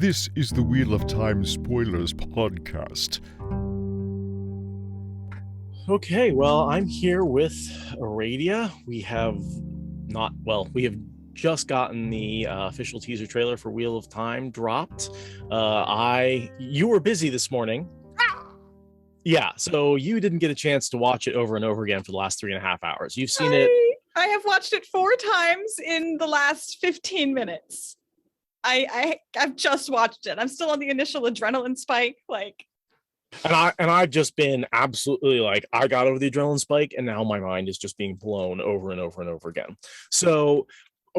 This is the Wheel of Time Spoilers podcast. Okay, well, I'm here with Aradia. We have just gotten the official teaser trailer for Wheel of Time dropped. You were busy this morning. Yeah, so you didn't get a chance to watch it over and over again for the last 3.5 hours. You've seen it. I have watched it 4 times in the last 15 minutes. I've just watched it. I'm still on the initial adrenaline spike. And I've just been absolutely I got over the adrenaline spike, and now my mind is just being blown over and over and over again. So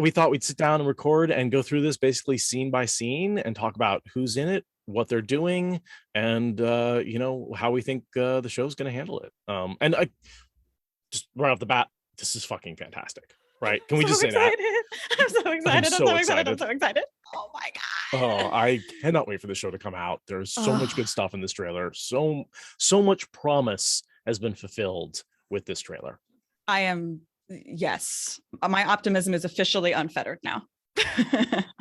we thought we'd sit down and record and go through this basically scene by scene and talk about who's in it, what they're doing, and how we think the show's going to handle it. And I just right off the bat, this is fucking fantastic, right? Can we just say that? I'm so excited. I'm so excited. Oh my god. Oh, I cannot wait for the show to come out. There's so much good stuff in this trailer. So much promise has been fulfilled with this trailer. Yes. My optimism is officially unfettered now.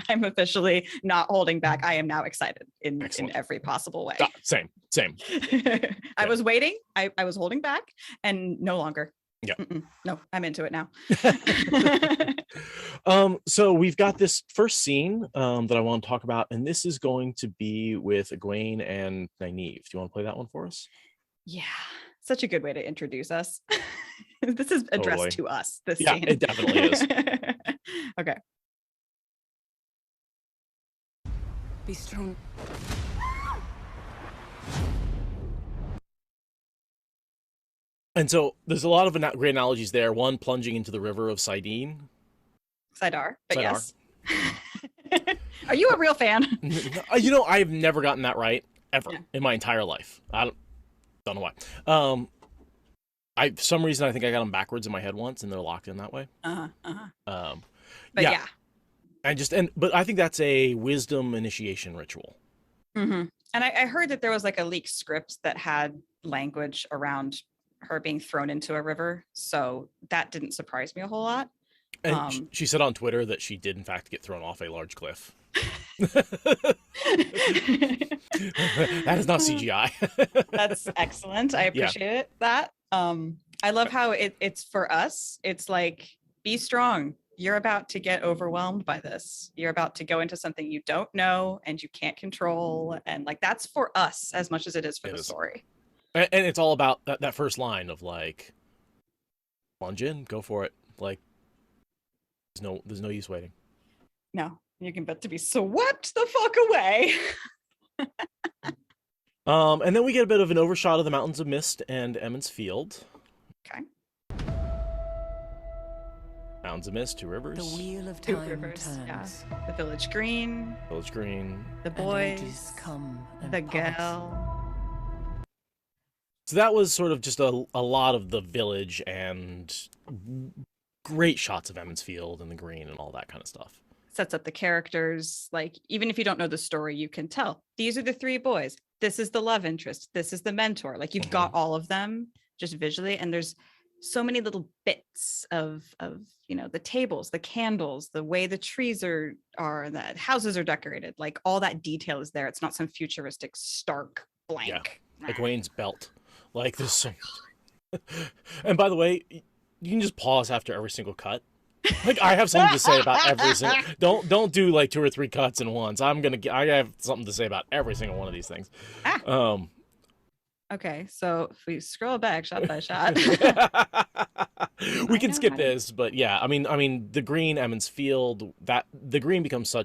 I'm officially not holding back. I am now excited in every possible way. Same. I was waiting. I was holding back, and no longer. Yeah. No, I'm into it now. So we've got this first scene that I want to talk about, and this is going to be with Egwene and Nynaeve. Do you want to play that one for us? Yeah, such a good way to introduce us. This is addressed to us. This scene. It definitely is. Okay. Be strong. And so there's a lot of great analogies there. One, plunging into the river of Sidene. Sidar, but Sidar. Yes. Are you a real fan? I've never gotten that right ever in my entire life. I don't know why. For some reason I think I got them backwards in my head once, and they're locked in that way. But yeah. But I think that's a wisdom initiation ritual. Mm-hmm. And I heard that there was a leaked script that had language around her being thrown into a river, so that didn't surprise me a whole lot. And she said on Twitter that she did in fact get thrown off a large cliff. That is not CGI. That's excellent. I appreciate that. I love how it's for us. It's be strong. You're about to get overwhelmed by this. You're about to go into something you don't know and you can't control, and that's for us as much as it is for the story. And it's all about that first line of plunge in, go for it. There's no use waiting. No, you can bet to be swept the fuck away. And then we get a bit of an overshot of the Mountains of Mist and Emond's Field. Okay. Mountains of Mist, 2 rivers. The wheel of time 2 rivers, turns. yeah. The village green. The boys. Come and the pass. girl. So that was sort of just a lot of the village and great shots of Emond's Field and the green and all that kind of stuff. Sets up the characters. Even if you don't know the story, you can tell. These are the 3 boys. This is the love interest. This is the mentor. You've got all of them just visually. And there's so many little bits of the tables, the candles, the way the trees are the houses are decorated. All that detail is there. It's not some futuristic stark blank. Yeah. Egwene's belt. There's so much. And by the way, you can just pause after every single cut. I have something to say about every single. Don't do 2 or 3 cuts in once. I have something to say about every single one of these things. Okay, so if we scroll back shot by shot, we can skip this, but yeah, I mean, the green Emond's Field, that the green becomes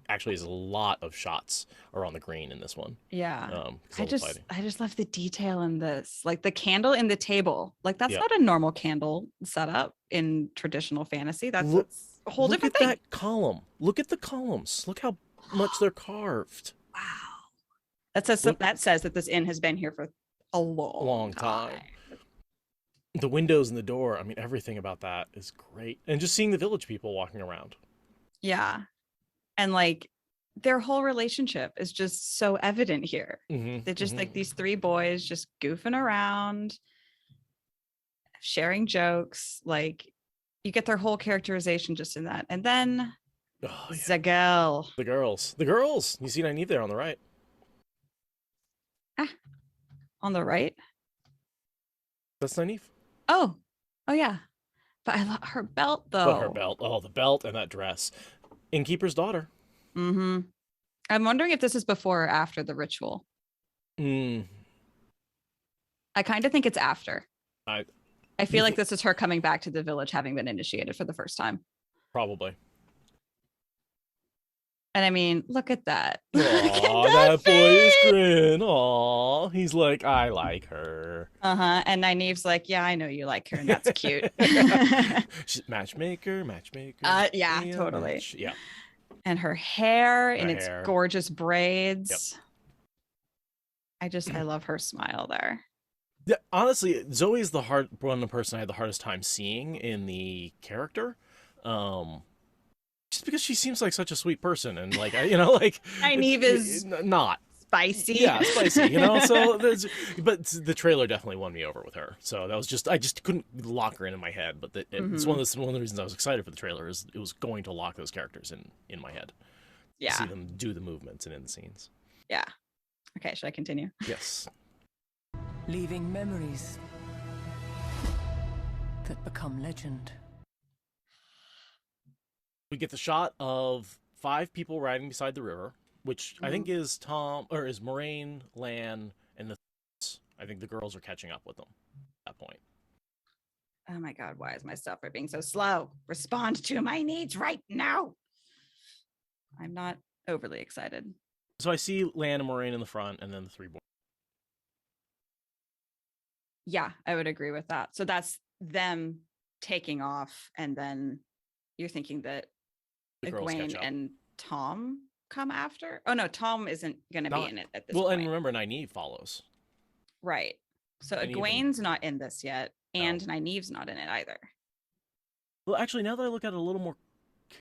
actually is a lot of shots around the green in this one. Yeah. I just love the detail in this. The candle in the table. That's not a normal candle setup in traditional fantasy. That's a whole different thing. Look at that column. Look at the columns. Look how much they're carved. Wow. That says that this inn has been here for a long time. The windows and the door, everything about that is great. And just seeing the village people walking around. Yeah. And their whole relationship is just so evident here. They're just these 3 boys just goofing around, sharing jokes. You get their whole characterization just in that. And then Oh, yeah. The girl. The girls. You see Nynaeve there on the right. On the right. That's Nynaeve. Oh yeah. But I love her belt though. But her belt. Oh, the belt and that dress. Innkeeper's daughter. Mm-hmm. I'm wondering if this is before or after the ritual. Hmm. I kind of think it's after. I feel like this is her coming back to the village having been initiated for the first time. Probably. And I mean, look at that. Aw, that boyish grin. Aw. He's like, I like her. Uh-huh. And Nynaeve's like, yeah, I know you like her, and that's cute. She's matchmaker. Yeah, totally. Match. Yeah. And her hair in its hair. gorgeous braids. Yep. I love her smile there. Yeah, honestly, Zoe's the person I had the hardest time seeing in the character. Just because she seems like such a sweet person, and like Nynaeve is not spicy. Yeah, spicy, so but the trailer definitely won me over with her. So that was I just couldn't lock her in my head. But it's one of the reasons I was excited for the trailer is it was going to lock those characters in my head. Yeah, see them do the movements and in the scenes. Yeah. Okay, should I continue? Yes. Leaving memories that become legend. We get the shot of 5 people riding beside the river, which I think is Moraine, Lan, and the. I think the girls are catching up with them at that point. Oh my God, why is my software being so slow? Respond to my needs right now. I'm not overly excited. So I see Lan and Moraine in the front, and then the 3 boys. Yeah, I would agree with that. So that's them taking off, and then you're thinking that Egwene and Tom come after? Oh no, Tom isn't going to be in it at this point. Well, and remember, Nynaeve follows. Right. So And Egwene's not in this yet, and Nynaeve's not in it either. Well, actually, now that I look at it a little more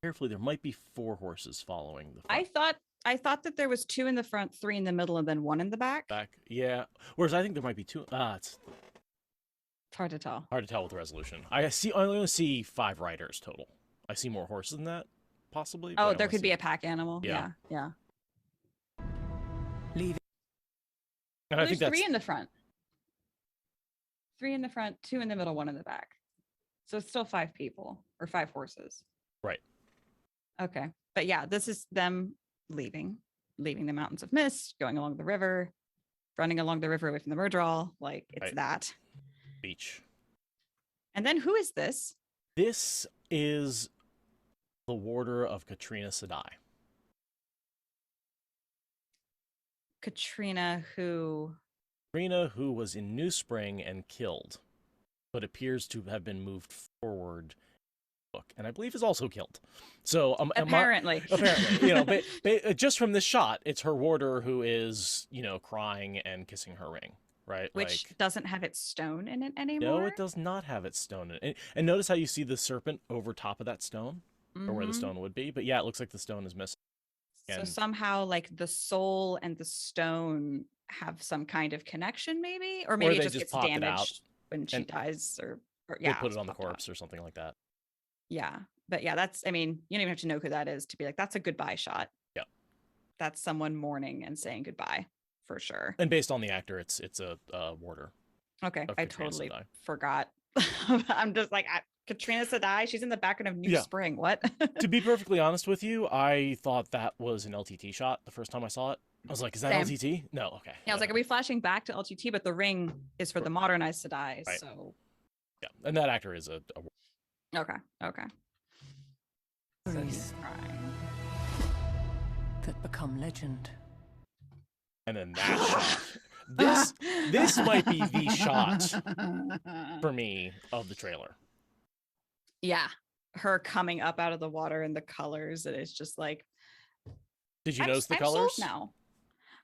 carefully, there might be 4 horses following the front. I thought that there was 2 in the front, 3 in the middle, and then 1 in the back. Yeah. Whereas I think there might be 2. It's hard to tell. Hard to tell with the resolution. I only see 5 riders total. I see more horses than that, possibly. Oh, there could be a pack animal. Yeah. Leaving. And I think that's 3 in the front. 3 in the front, 2 in the middle, 1 in the back. So it's still 5 people or 5 horses. Right. Okay. But yeah, this is them leaving the Mountains of Mist, going along the river, running along the river away from the Murdral. Like, it's that. Beach. And then who is this? This is the warder of Katrina Sedai. Katrina, who was in New Spring and killed, but appears to have been moved forward. And I believe is also killed. So apparently, just from this shot, it's her warder who is, crying and kissing her ring, right? Which doesn't have its stone in it anymore. No, it does not have its stone in it. And notice how you see the serpent over top of that stone, or where the stone would be. But yeah, it looks like the stone is missing. So somehow, like, the soul and the stone have some kind of connection, maybe, or maybe it just gets damaged when she dies, or they put it on the corpse or something like that. Yeah. But yeah, you don't even have to know who that is to be like, that's a goodbye shot. Yeah. That's someone mourning and saying goodbye for sure. And based on the actor, it's a warder. Okay. I totally Sedai. Forgot. I'm just like, Katrina Sedai, she's in the background of New Spring. What? To be perfectly honest with you, I thought that was an LTT shot the first time I saw it. I was like, is that LTT? No. Okay. Yeah. I was like, are we flashing back to LTT? But the ring is for the modernized Sedai. Right. So. Yeah. And that actor is a Okay. So he's crying. That become legend. And then that shot. This might be the shot for me of the trailer. Yeah. Her coming up out of the water and the colors. And it's just like. Did you notice the colors? No.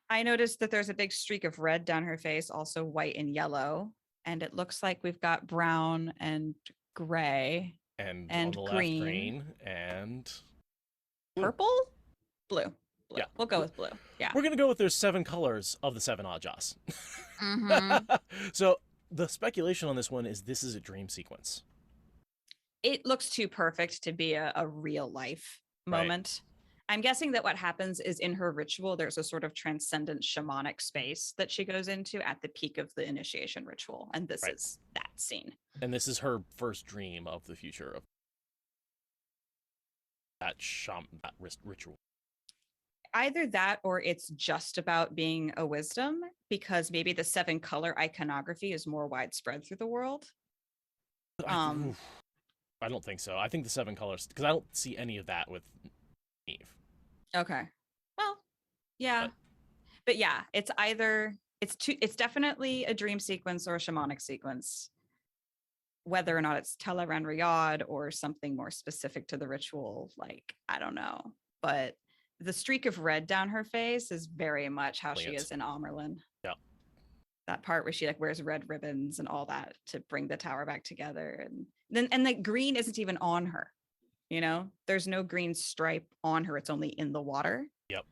I noticed that there's a big streak of red down her face, also white and yellow. And it looks like we've got brown and gray. And on the green. Left, green and purple, blue. Yeah, we'll go with blue. Yeah, we're gonna go with there's 7 colors of the 7 Oddjoss. So the speculation on this one is this is a dream sequence. It looks too perfect to be a real life moment. I'm guessing that what happens is in her ritual, there's a sort of transcendent shamanic space that she goes into at the peak of the initiation ritual. And this is that scene. And this is her first dream of the future of that ritual. Either that or it's just about being a wisdom, because maybe the 7-color iconography is more widespread through the world. I don't think so. I think the 7 colors, because I don't see any of that with Eve. Okay. Well, yeah. But yeah, it's definitely a dream sequence or a shamanic sequence. Whether or not it's Seth and Aradia or something more specific to the ritual, like, I don't know. But the streak of red down her face is very much how she is in Amerlin. Yeah. That part where she like wears red ribbons and all that to bring the tower back together. And the green isn't even on her. You know, there's no green stripe on her. It's only in the water. Yep.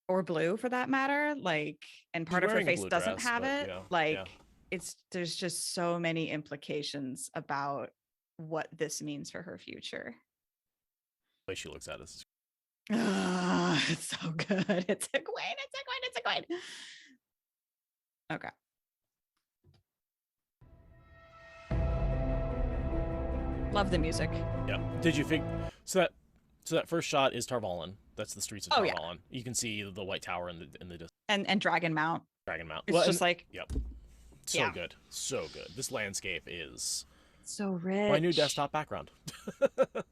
Or blue for that matter. Like, and part of her face doesn't have it. Yeah, like, there's just so many implications about what this means for her future. The way she looks at us. It's so good. It's a queen. It's a queen. Okay. Love the music. Yeah. Did you figure? So that first shot is Tarvalin. That's the streets of Tarvalin. Yeah. You can see the White Tower in the distance. And Dragon Mount. It's just like so good, so good. This landscape is so rich. My new desktop background.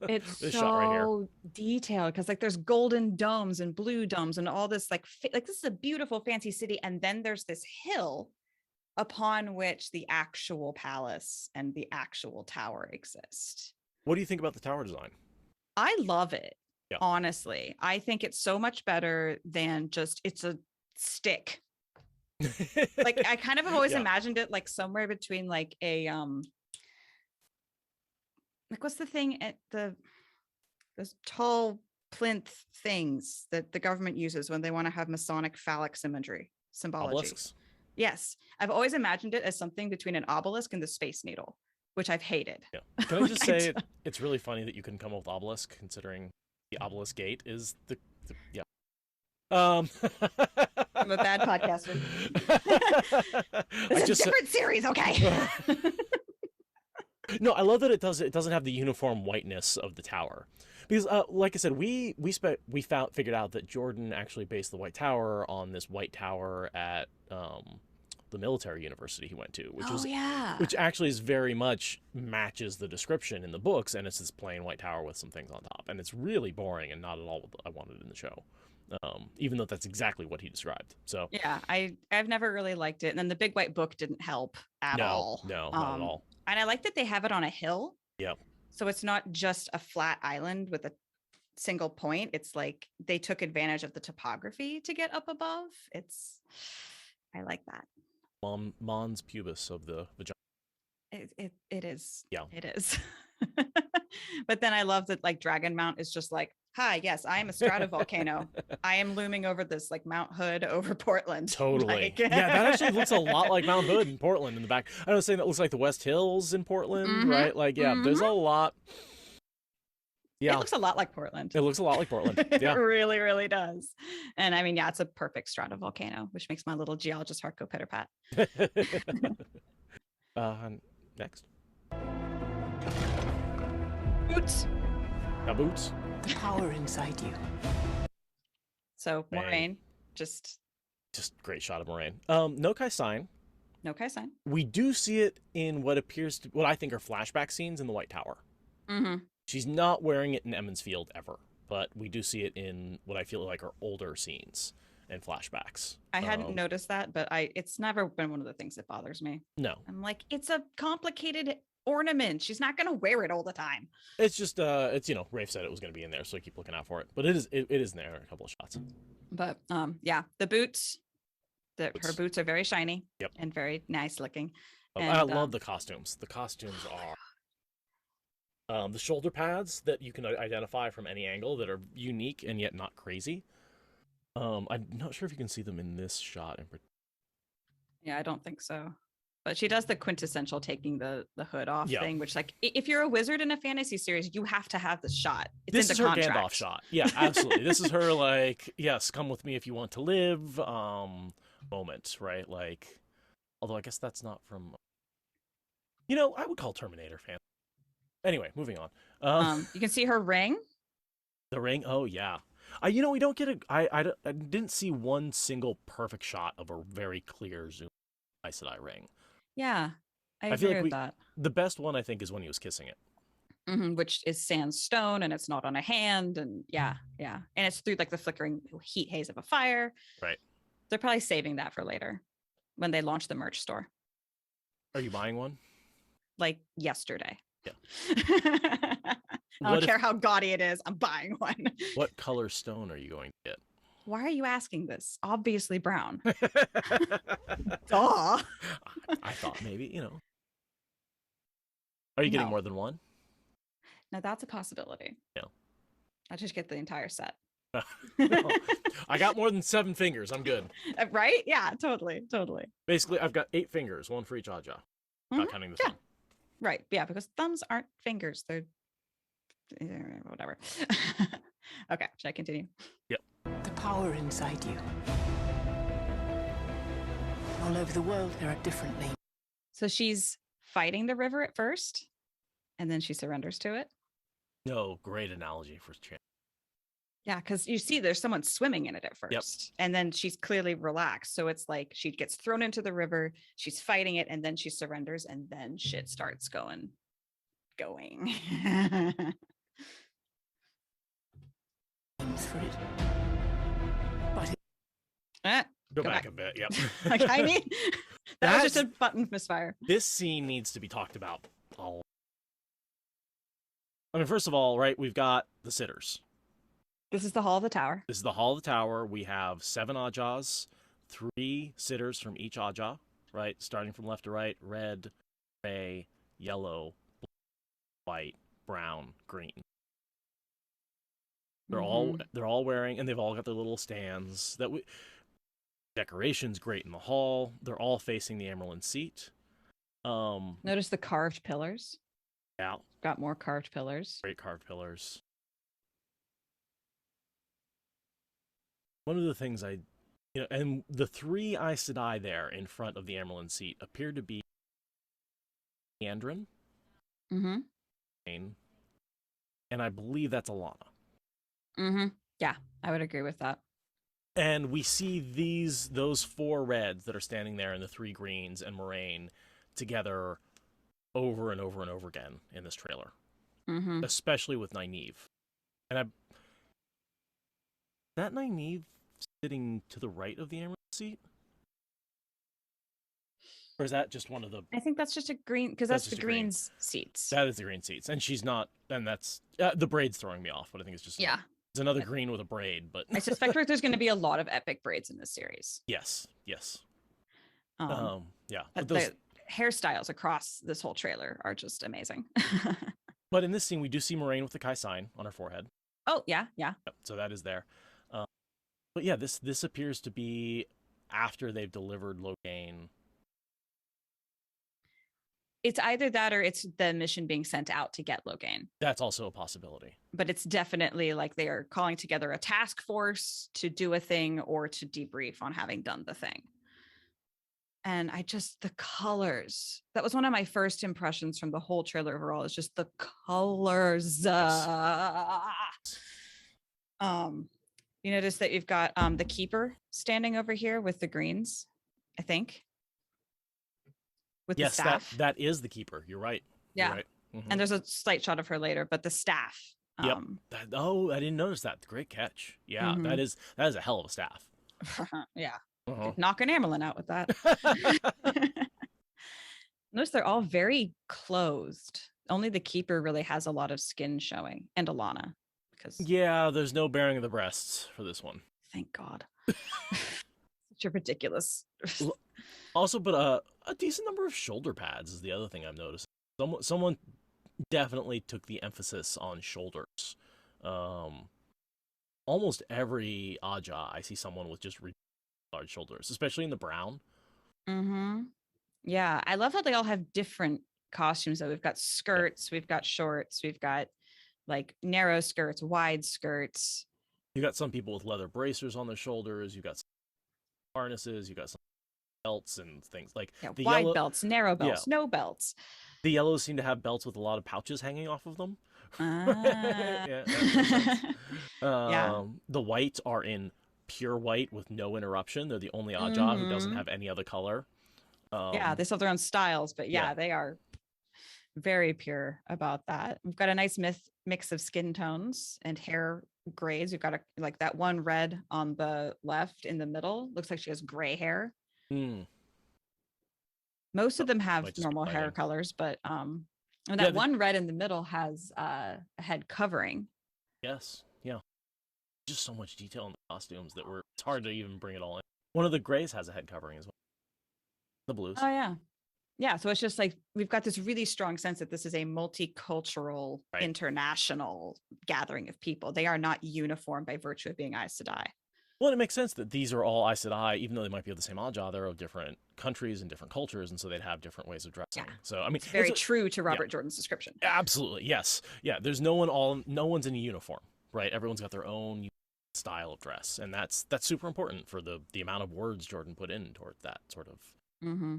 It's so detailed because like there's golden domes and blue domes and all this like this is a beautiful fancy city, and then there's this hill upon which the actual palace and the actual tower exist. What do you think about the tower design? I love it. Yeah. Honestly, I think it's so much better than just it's a stick. Like I kind of have always imagined it like somewhere between like a like what's the thing at those tall plinth things that the government uses when they want to have Masonic phallic symbology. Obelisks? Yes, I've always imagined it as something between an obelisk and the Space Needle, which I've hated. Yeah. Can I just say it's really funny that you couldn't come up with obelisk, considering the obelisk gate is the yeah. I'm a bad podcaster. It's a different series, okay? No, I love that it doesn't have the uniform whiteness of the tower, because like I said, we figured out that Jordan actually based the White Tower on this white tower at the military university he went to, which actually is very much matches the description in the books, and it's this plain white tower with some things on top, and it's really boring and not at all what I wanted in the show. Even though that's exactly what he described. So yeah, I've never really liked it, and then the big white book didn't help at all. No, not at all. And I like that they have it on a hill. Yeah. So it's not just a flat island with a single point. It's like they took advantage of the topography to get up above. I like that. Mons pubis of the vagina. It is. Yeah. It is. But then I love that like Dragon Mount is just like, hi, yes, I am a stratovolcano. I am looming over this like Mount Hood over Portland. Totally. Like... Yeah, that actually looks a lot like Mount Hood in Portland in the back. I was saying that looks like the West Hills in Portland, right? Like, yeah, there's a lot. Yeah. It looks a lot like Portland. It looks a lot like Portland. Yeah. It really, really does. And I mean, yeah, it's a perfect stratovolcano, which makes my little geologist heart go pitter pat. Next. Boots. Now boots. Power inside you. So Moraine, just great shot of Moraine. No Kai sign. No Kai sign. We do see it in what I think are flashback scenes in the White Tower. Mm-hmm. She's not wearing it in Emond's Field ever, but we do see it in what I feel like are older scenes and flashbacks. I hadn't noticed that, but it's never been one of the things that bothers me. No. I'm like, it's a complicated ornament. She's not going to wear it all the time. It's just Rafe said it was going to be in there, so I keep looking out for it. But it is in there in a couple of shots. But yeah, the boots, her boots are very shiny. Yep. And very nice looking. And, I love the costumes. The costumes are the shoulder pads that you can identify from any angle that are unique and yet not crazy. I'm not sure if you can see them in this shot. Yeah, I don't think so. But she does the quintessential taking the hood off Yeah. thing, which like if you're a wizard in a fantasy series, you have to have this shot. It's This in is the her contract. Gandalf shot. Yeah, absolutely. This is her like, yes, come with me if you want to live. Moment, right? Like, although I guess that's not from. I would call Terminator fan. Anyway, moving on. You can see her ring. The ring. Oh yeah. We don't get I didn't see one single perfect shot of a very clear zoom Aes Sedai ring. Yeah, I I feel agree like with that. the best one I think is when he was kissing it. Which is sandstone, and it's not on a hand, and yeah, and it's through like the flickering heat haze of a fire. Right. They're probably saving that for later when they launch the merch store. Are you buying one? Like yesterday. Yeah. I don't care how gaudy it is. I'm buying one. What color stone are you going to get? Why are you asking this? Obviously brown. Duh. Duh. I thought maybe, Are you getting No. more than one? Now that's a possibility. Yeah. I just get the entire set. I got more than 7 fingers. I'm good. Right? Yeah, totally. Basically, I've got 8 fingers, one for each Aja. Not counting the thumb. Right. Yeah, because thumbs aren't fingers. They're whatever. Okay, should I continue? The power inside you. All over the world, there are different names. So she's fighting the river at first, and then she surrenders to it. No, great analogy for chance. Yeah, because you see there's someone swimming in it at first, and then she's clearly relaxed. So it's like she gets thrown into the river, she's fighting it, and then she surrenders, and then shit starts going. Names for it. But Go Go back back. a bit. Yep. Like, I mean, that was just a button misfire. This scene needs to be talked about. First of all, right, we've got the sitters. This is the Hall of the Tower. This is the Hall of the Tower. We have 7 Ajas, 3 sitters from each Aja, right? Starting from left to right: red, gray, yellow, blue, white, brown, green. They're all wearing, and they've all got their little stands. Decoration's great in the hall. They're all facing the Emerald Seat. Notice the carved pillars. Yeah, Got more carved pillars. great carved pillars. One of the things and the 3 Aes Sedai there in front of the Emerald Seat appear to be Andrin, Mm-hmm. and I believe that's Alana. Mm-hmm. Yeah, I would agree with that. And we see those 4 reds that are standing there and the 3 greens and Moraine together over and over and over again in this trailer, especially with Nynaeve. And that Nynaeve sitting to the right of the Emerald Seat? Or is that just one of the... I think that's just a green, because that's the green's seats. That is the green seats. And she's not... And that's... the braid's throwing me off, but I think it's just... Yeah. It's another green with a braid, but... I suspect there's going to be a lot of epic braids in this series. Yes. Yeah. But the hairstyles across this whole trailer are just amazing. But in this scene, we do see Moraine with the Kai sign on her forehead. Oh, yeah. Yep, so that is there. But yeah, this appears to be after they've delivered Logain. It's either that or it's the mission being sent out to get Logain. That's also a possibility. But it's definitely like they are calling together a task force to do a thing or to debrief on having done the thing. And the colors, that was one of my first impressions from the whole trailer overall, is just the colors. You notice that you've got the keeper standing over here with the greens, I think. With the staff. That is the keeper. You're right. Yeah. You're right. Mm-hmm. And there's a slight shot of her later, but the staff. Yep. I didn't notice that. Great catch. Yeah, that is a hell of a staff. Yeah. Knocking Amerlin out with that. Notice they're all very clothed. Only the keeper really has a lot of skin showing, and Alana. Yeah, there's no bearing of the breasts for this one. Thank God. Such a ridiculous. Also, but a decent number of shoulder pads is the other thing I've noticed. Someone definitely took the emphasis on shoulders. Almost every Aja, I see someone with just large shoulders, especially in the brown. Yeah, I love how they all have different costumes though. We've got skirts, we've got shorts, we've got like narrow skirts, wide skirts. You got some people with leather bracers on their shoulders. You got some harnesses. You got some belts and things like Yeah, the wide yellow. belts, narrow Yeah, belts, no belts. the yellows seem to have belts with a lot of pouches hanging off of them. Ah. Yeah, that makes sense. Yeah. The whites are in pure white with no interruption. They're the only Aja who doesn't Mhm. have any other color. Yeah, they still have their own styles, but yeah, yeah. they are very pure about that. We've got a nice mix of skin tones and hair grays. We've got like that one red on the left in the middle. Looks like she has gray hair. Mm. Most of them have Might just be normal hair lighting. colors, but and Yeah, that one red in the middle has a head covering. Yes. Yeah. Just so much detail in the costumes that it's hard to even bring it all in. One of the grays has a head covering as well. The blues. Oh yeah. Yeah, so it's just like we've got this really strong sense that this is a multicultural, Right. international gathering of people. They are not uniform by virtue of being Aes Sedai. Well, it makes sense that these are all Aes Sedai, even though they might be of the same Aja, they're of different countries and different cultures, and so they'd have different ways of dressing. Yeah. So I mean, It's very true to Robert Jordan's description. Absolutely, yes, yeah. There's no one's in a uniform, right? Everyone's got their own style of dress, and that's super important for the amount of words Jordan put in toward that sort of. Mm-hmm.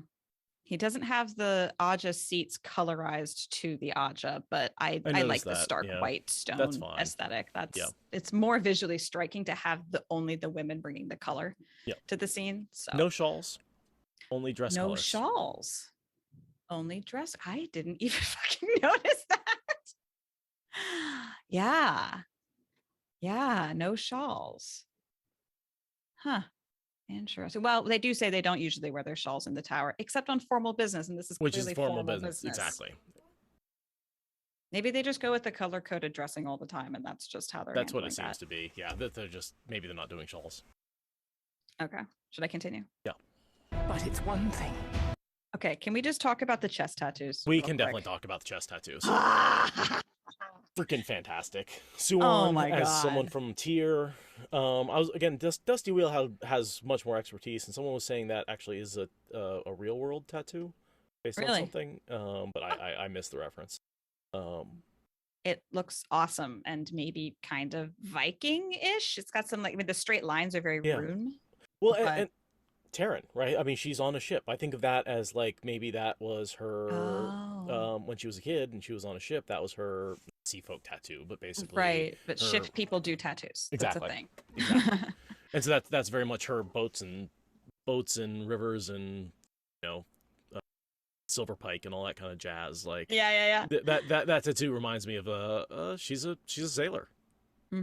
He doesn't have the Aja seats colorized to the Aja, but I like the stark white stone aesthetic. It's more visually striking to have only the women bringing the color to the scene. So no shawls, only dress colors. No shawls, only dress. I didn't even fucking notice that. Yeah, no shawls. Huh. Interesting. Well, they do say they don't usually wear their shawls in the tower, except on formal business, and this is which is clearly formal business. Exactly. Maybe they just go with the color-coded dressing all the time, and that's just how they're. That's what it seems to be. Yeah, that they're just maybe they're not doing shawls. Okay. Should I continue? Yeah. But it's one thing. Okay. Can we just talk about the chest tattoos? We can definitely talk about the chest tattoos. Freaking fantastic. Oh Suwon as someone from Tyr. I was again Dusty Wheel has much more expertise, and someone was saying that actually is a real world tattoo based on something. But I missed the reference. It looks awesome and maybe kind of Viking-ish. It's got some the straight lines are very rune. Well, and Terran, right? I mean, she's on a ship. I think of that as like maybe that was her when she was a kid and she was on a ship. That was her sea folk tattoo, but basically right. But ship people do tattoos. Exactly. That's a thing. Exactly. And so that's very much her boats and rivers and silver pike and all that kind of jazz. Like that tattoo reminds me of she's a sailor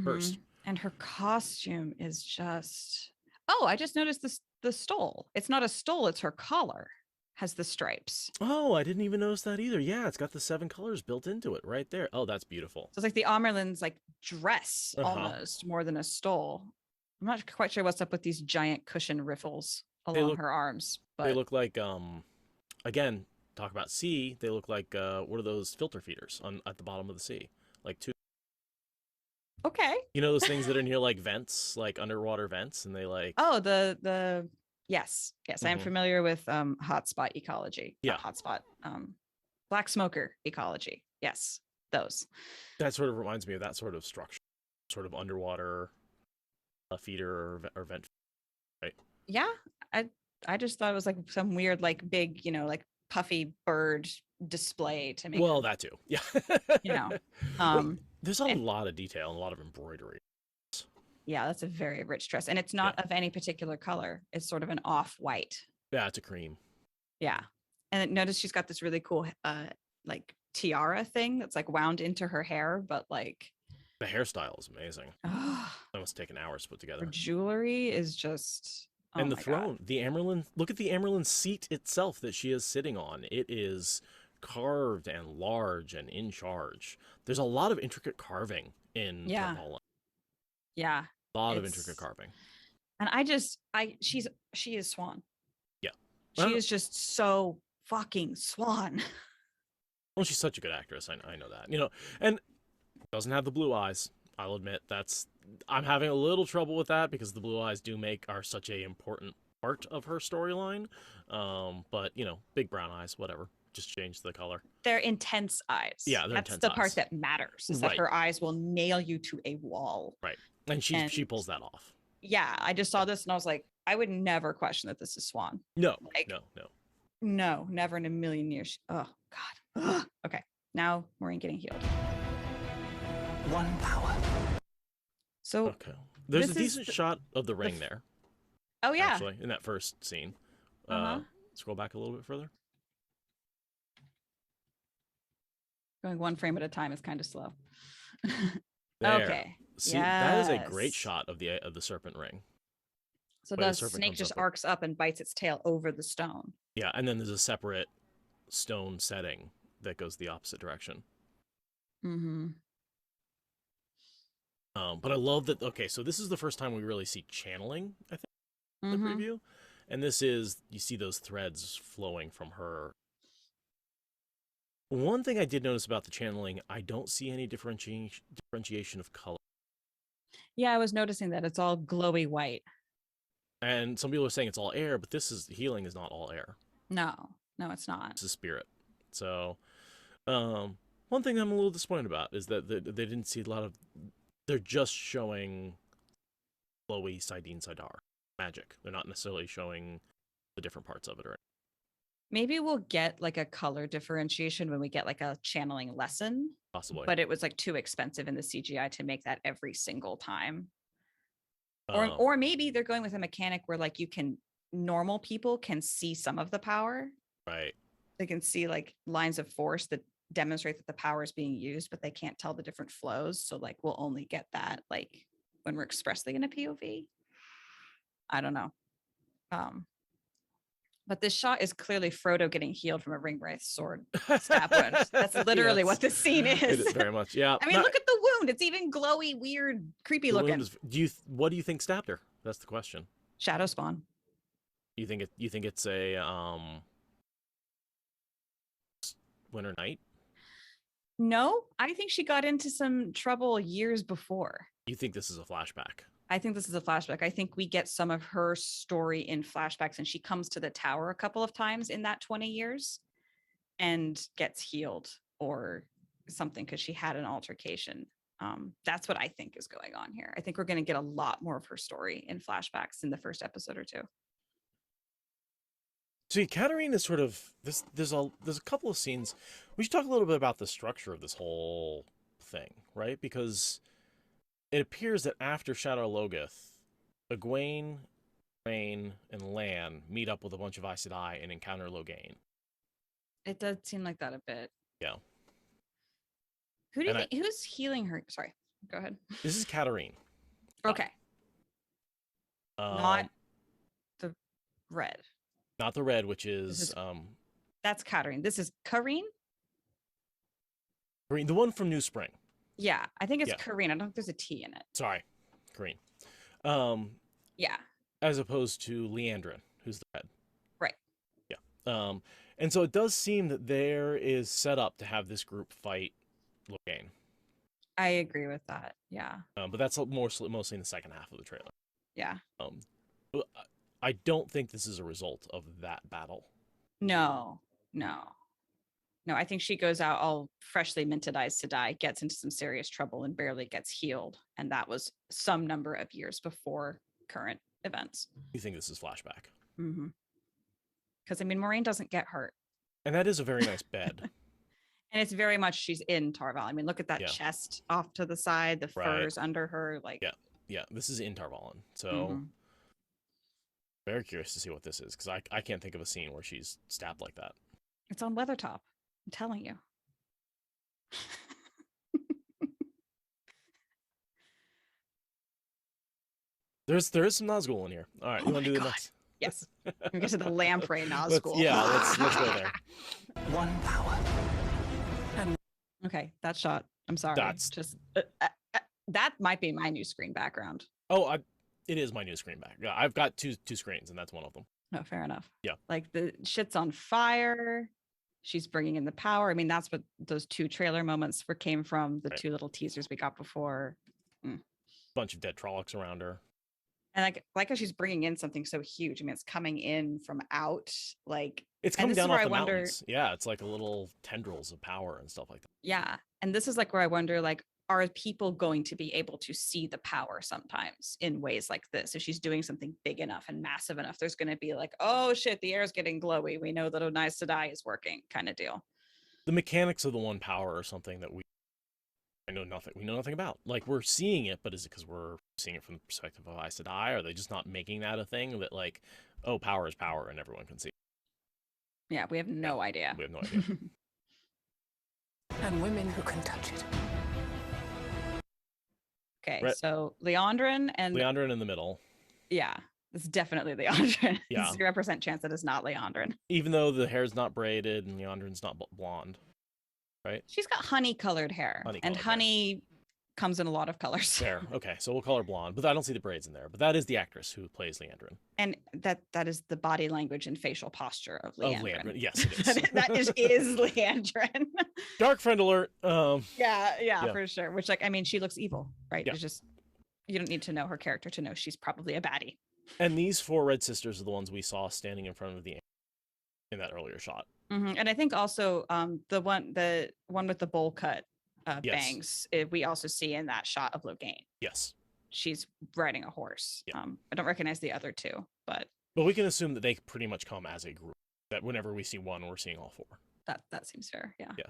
first, and her costume is just. Oh, I just noticed the stole. It's not a stole, it's her collar has the stripes. Oh, I didn't even notice that either. Yeah, it's got the 7 colors built into it right there. Oh, that's beautiful. So it's like the Amerlin's like dress almost more than a stole. I'm not quite sure what's up with these giant cushion riffles along her arms. But they look like again, talk about sea, they look like what are those filter feeders at the bottom of the sea? Like two. Okay. You know those things that are near like vents, like underwater vents, and they like. Oh, the yes, I am familiar with hotspot ecology. Yeah, hotspot black smoker ecology. Yes, those. That sort of reminds me of that sort of structure, sort of underwater feeder or vent, right? Yeah, I just thought it was like some weird like big like puffy bird display to make. Well, that too. Yeah. There's a lot of detail and a lot of embroidery. Yeah, that's a very rich dress. And it's not of any particular color. It's sort of an off-white. Yeah, it's a cream. Yeah. And notice she's got this really cool like tiara thing that's like wound into her hair, but like the hairstyle is amazing. That must take an hour to put together. Her jewelry is just and the throne, the Amerlin, look at the Amerlin seat itself that she is sitting on. It is carved and large and in charge. There's a lot of intricate carving in Tom Holland. Yeah. A lot of intricate carving. And she is Swan. Yeah. She is just so fucking Swan. Well, she's such a good actress. I know that. And doesn't have the blue eyes. I'll admit I'm having a little trouble with that because the blue eyes are such a important part of her storyline. But big brown eyes, whatever. Just change the color. They're intense eyes. Yeah, they're that's intense the eyes. part that matters. Is Right. that her eyes will nail you to a wall. Right, and she pulls that off. Yeah, I just saw this and I was like, I would never question that this is Swan. No, Like, no, never in a million years. Oh God. Ugh. Okay, now Maureen getting healed. One power. So okay. There's a this is decent shot of the ring there. Oh yeah. Actually, in that first scene. Scroll back a little bit further. Going one frame at a time is kind of slow. There. Okay. See, that is a great shot of the serpent ring. So Where the serpent snake comes just up. arcs up and bites its tail over the stone. Yeah, and then there's a separate stone setting that goes the opposite direction. Mm-hmm. But I love that. Okay, so this is the first time we really see channeling, I think, in the preview. And this is, you see those threads flowing from her. One thing I did notice about the channeling, I don't see any differentiation of color. Yeah, I was noticing that it's all glowy white. And some people are saying it's all air, but healing is not all air. No, it's not. It's a spirit. So, one thing I'm a little disappointed about is that they didn't see a lot of. They're just showing glowy Sidene Sidar magic. They're not necessarily showing the different parts of it. Or Maybe we'll get like a color differentiation when we get like a channeling lesson. possibly. But it was like too expensive in the CGI to make that every single time. Or maybe they're going with a mechanic where like normal people can see some of the power. Right. They can see like lines of force that demonstrate that the power is being used, but they can't tell the different flows. So like we'll only get that like when we're expressly in a POV. I don't know. But this shot is clearly Frodo getting healed from a ring-wraith sword stab wound. That's literally what this scene is. It is very much, yeah. I mean, look at the wound. It's even glowy, weird, creepy looking. What do you think stabbed her? That's the question. Shadow spawn. You think it's a winter night? No, I think she got into some trouble years before. You think this is a flashback? I think this is a flashback. I think we get some of her story in flashbacks, and she comes to the tower a couple of times in that 20 years and gets healed or something because she had an altercation. That's what I think is going on here. I think we're going to get a lot more of her story in flashbacks in the first episode or two. See, Katarine is sort of there's a couple of scenes. We should talk a little bit about the structure of this whole thing, right? Because it appears that after Shadow Logoth, Egwene, Rain, and Lan meet up with a bunch of Aes Sedai and encounter Loghain. It does seem like that a bit. Yeah. Who do you think? Who's healing her? Sorry, go ahead. This is Katarine. Okay. Not the red. Not the red, which is that's Katarine. This is Karine? Karine, the one from New Spring. Yeah, I think it's Karine. I don't think there's a T in it. Sorry, Karine. Yeah. As opposed to Leandrin, who's the red. Right. Yeah. And so it does seem that there is set up to have this group fight Loghain. I agree with that. Yeah. But that's mostly in the second half of the trailer. Yeah. I don't think this is a result of that battle. No. I think she goes out all freshly minted Aes Sedai, gets into some serious trouble and barely gets healed. And that was some number of years before current events. You think this is flashback? Mm-hmm. Because, I mean, Moraine doesn't get hurt. And that is a very nice bed. And it's very much she's in Tarval. I mean, look at that chest off to the side, the furs under her. Like, yeah, this is in Tarvalon. So very curious to see what this is, because I can't think of a scene where she's stabbed like that. It's on Weathertop. I'm telling you. There is some Nazgul in here. All right, you want to do the next? Yes. We get to the lamprey Nazgul. Let's go there. One power. Okay, that shot. I'm sorry. That's just that might be my new screen background. Oh, it is my new screen back. Yeah, I've got two screens, and that's one of them. No, fair enough. Yeah. Like the shit's on fire. She's bringing in the power. I mean, that's what those two trailer moments came from, the two little teasers we got before. Bunch of dead Trollocs around her. And like how she's bringing in something so huge. I mean, it's coming in from out, like It's and coming this is down where off I the wonder, mountains. Yeah, it's like a little tendrils of power and stuff like that. yeah. And this is like where I wonder, like, are people going to be able to see the power sometimes in ways like this? If she's doing something big enough and massive enough, there's going to be like, oh shit, the air is getting glowy. We know that Onai Sedai is working, kind of deal. The mechanics of the one power are something that we know nothing about. Like, we're seeing it, but is it because we're seeing it from the perspective of Aes Sedai? Are they just not making that a thing that, like, oh, power is power and everyone can see it? Yeah, we have no idea. We have no idea. And women who can touch it. Okay, Right. so Leandrin and Leandrin in the middle. yeah, it's definitely Leandrin. Yeah. 0% chance that it's not Leandrin. Even though the hair's not braided and Leandrin's not blonde, right? She's got honey colored hair, and honey comes in a lot of colors. Fair. Okay, so we'll call her blonde, but I don't see the braids in there. But that is the actress who plays Leandrin. And that is the body language and facial posture of Leandrin. Yes, it is. that is Leandrin. Dark friend alert. Yeah, for sure. Which, like, I mean, she looks evil, right? Yeah. It's just, you don't need to know her character to know she's probably a baddie. And these 4 red sisters are the ones we saw standing in front of the in that earlier shot. Mm-hmm. And I think also the one with the bowl cut bangs, we also see in that shot of Logain. Yes. She's riding a horse. Yeah. I don't recognize the other 2, but we can assume that they pretty much come as a group. That whenever we see one, we're seeing all 4. that seems fair. Yeah. Yeah.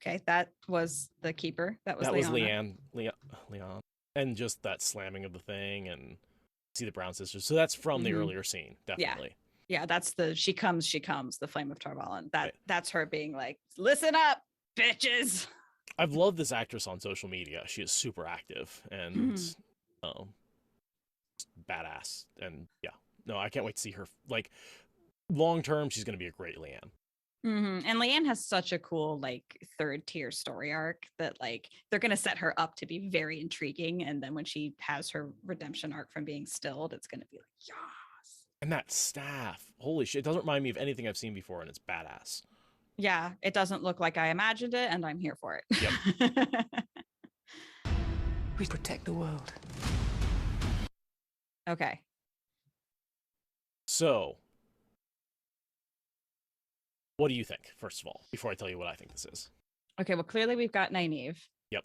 Okay, that was the keeper. That was Leon. And just that slamming of the thing and see the brown sisters. So that's from the earlier scene, definitely. Yeah, that's the she comes, the flame of Tarvalin. That's her being like, listen up, bitches. I've loved this actress on social media. She is super active and badass. And yeah, no, I can't wait to see her. Like, long term, she's going to be a great Leanne. Mm-hmm. And Leanne has such a cool, like, 3rd-tier story arc that, like, they're going to set her up to be very intriguing. And then when she has her redemption arc from being stilled, it's going to be like, yes. And that staff, holy shit, it doesn't remind me of anything I've seen before, and it's badass. Yeah, it doesn't look like I imagined it, and I'm here for it. Yep. We protect the world. Okay. So, what do you think, first of all, before I tell you what I think this is? Okay, well, clearly we've got Nynaeve. Yep.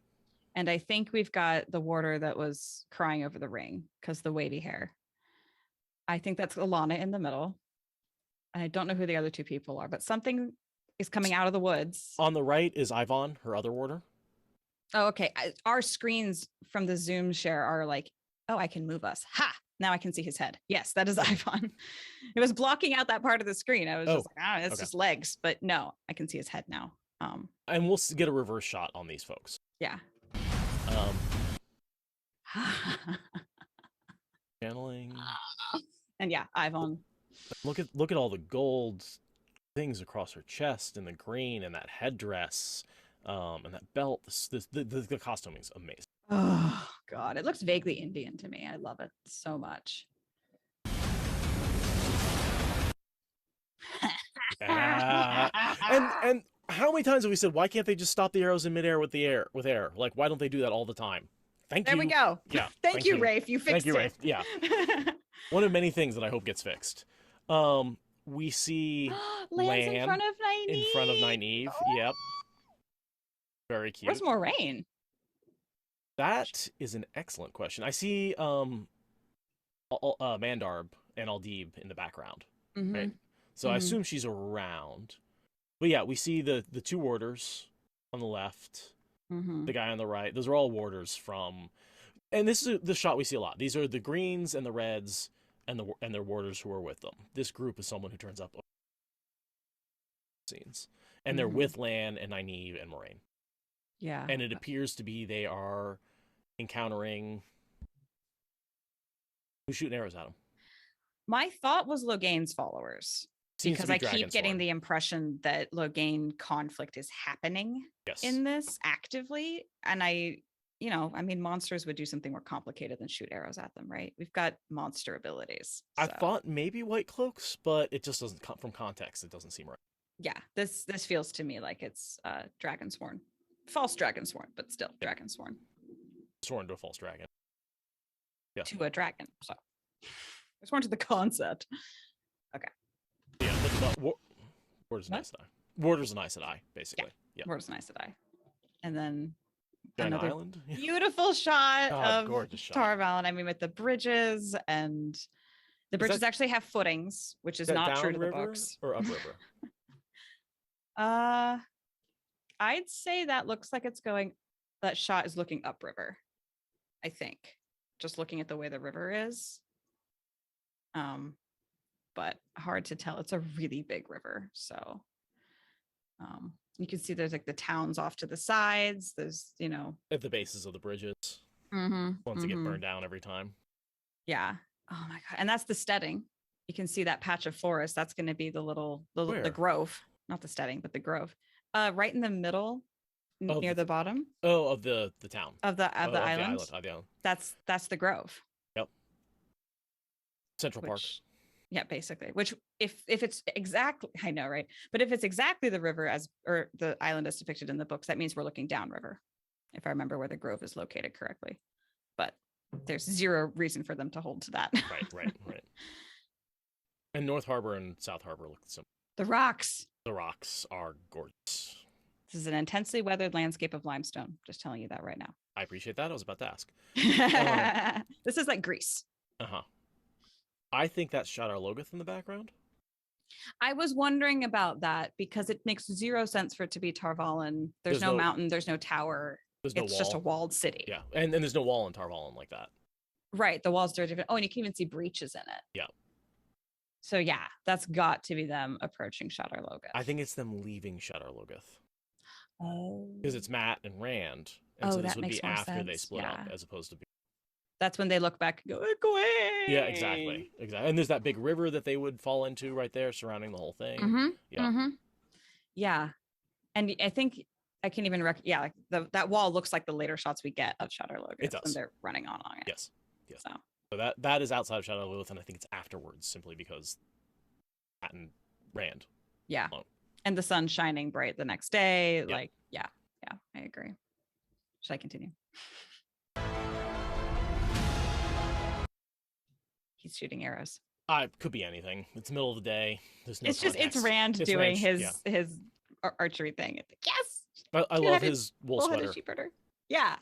And I think we've got the warder that was crying over the ring because the wavy hair. I think that's Alana in the middle. And I don't know who the other 2 people are, but something is coming out of the woods. On the right is Yvonne, her other warder. Oh, okay. Our screens from the Zoom share are like, oh, I can move us. Ha! Now I can see his head. Yes, that is Yvonne. It was blocking out that part of the screen. I was just like, it's just legs. But no, I can see his head now. And we'll get a reverse shot on these folks. Yeah. Channeling. And yeah, Yvonne. Look at all the gold things across her chest and the green and that headdress, and that belt. The costuming's amazing. Oh God, it looks vaguely Indian to me. I love it so much. And how many times have we said, why can't they just stop the arrows in midair with air? Like, why don't they do that all the time? Thank you. There we go. Yeah. Thank you, Rafe. You fixed Thank you, it. Rafe. Yeah. One of many things that I hope gets fixed. We see Lands in front of Nynaeve. In front of Nynaeve. Oh. Yep. Very cute. Where's Moraine? That is an excellent question. I see Mandarb and Aldib in the background. Mm-hmm. Right? So I assume she's around. But yeah, we see the 2 warders on the left, the guy on the right. Those are all warders from, and this is the shot we see a lot. These are the greens and the reds and their warders who are with them. This group is someone who turns up scenes, and they're with Lan and Nynaeve and Moraine. Yeah, and it appears to be they are encountering who's shooting arrows at them. My thought was Logain's followers. Because I keep getting the impression that Logain conflict is happening in this actively. And monsters would do something more complicated than shoot arrows at them, right? We've got monster abilities. So. I thought maybe white cloaks, but it just doesn't come from context. It doesn't seem right. Yeah, this feels to me like it's Dragonsworn. False Dragonsworn, but still Dragonsworn. Sworn to a false dragon. to a dragon. So it's more to the concept. Okay. Yeah, Water's an Aes Sedai. Water's an Aes Sedai, basically. Yeah. Water's an Aes Sedai. And then Giant another island. beautiful shot of gorgeous shot. Tar Valon. I mean, with the bridges, and the bridges actually have footings, which is not true to the books. Or upriver? I'd say that looks like it's going. That shot is looking upriver, I think. Just looking at the way the river is. But hard to tell. It's a really big river, so you can see there's like the towns off to the sides. There's, At the bases of the bridges. Ones They get burned down every time. Yeah. Oh my god. And that's the steading. You can see that patch of forest. That's going to be the grove, not the steading, but the grove. Right in the middle, near the bottom. Oh, of the town. Of the island. Of the island. That's the grove. Yep. Central Park. Yeah, basically. Which if it's exactly, I know, right? But if it's exactly the river or the island as depicted in the books, that means we're looking downriver, if I remember where the grove is located correctly. But there's zero reason for them to hold to that. Right. And North Harbor and South Harbor look similar. The rocks. The rocks are gorgeous. This is an intensely weathered landscape of limestone. Just telling you that right now. I appreciate that. I was about to ask. This is like Greece. Uh-huh. I think that's Shadar Logoth in the background. I was wondering about that because it makes zero sense for it to be Tar Valon. There's no mountain. There's no tower. It's just a walled city. Yeah. And there's no wall in Tar Valon like that. Right. The walls are different. Oh, and you can even see breaches in it. Yeah. So yeah, that's got to be them approaching Shadar Logoth. I think it's them leaving Shadar Logoth. Oh. Because it's Matt and Rand. And so this would be after they split up, as opposed to be. That's when they look back and go away. Yeah, exactly. And there's that big river that they would fall into right there, surrounding the whole thing. Yeah. And I think I can't even that wall looks like the later shots we get of Shadar Logoth. It does. When they're running on it. Yes. So that is outside of Shadar Logoth, and I think it's afterwards, simply because Matt and Rand. Yeah. Alone. And the sun shining bright the next day. Yeah. I agree. Should I continue? He's shooting arrows. Could be anything. It's the middle of the day. There's no. It's Rand doing his archery thing. Yes. I love his wool sweater. Sheepherder. Yeah.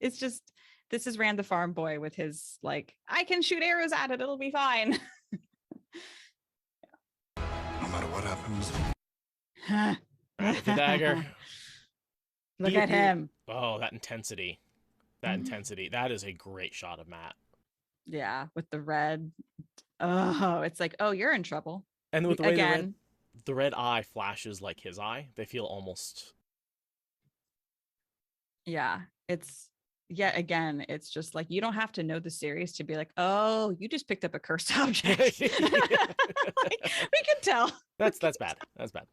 It's just, this is Rand the farm boy with his I can shoot arrows at it. It'll be fine. No matter what happens. Right with the dagger. Look at him. Oh, that intensity. That is a great shot of Matt. Yeah, with the red. Oh, it's like, oh, you're in trouble. And with the way the red eye flashes like his eye, they feel almost. Yeah, it's it's just like, you don't have to know the series to be like, oh, you just picked up a cursed object. We can tell. That's bad. That's bad.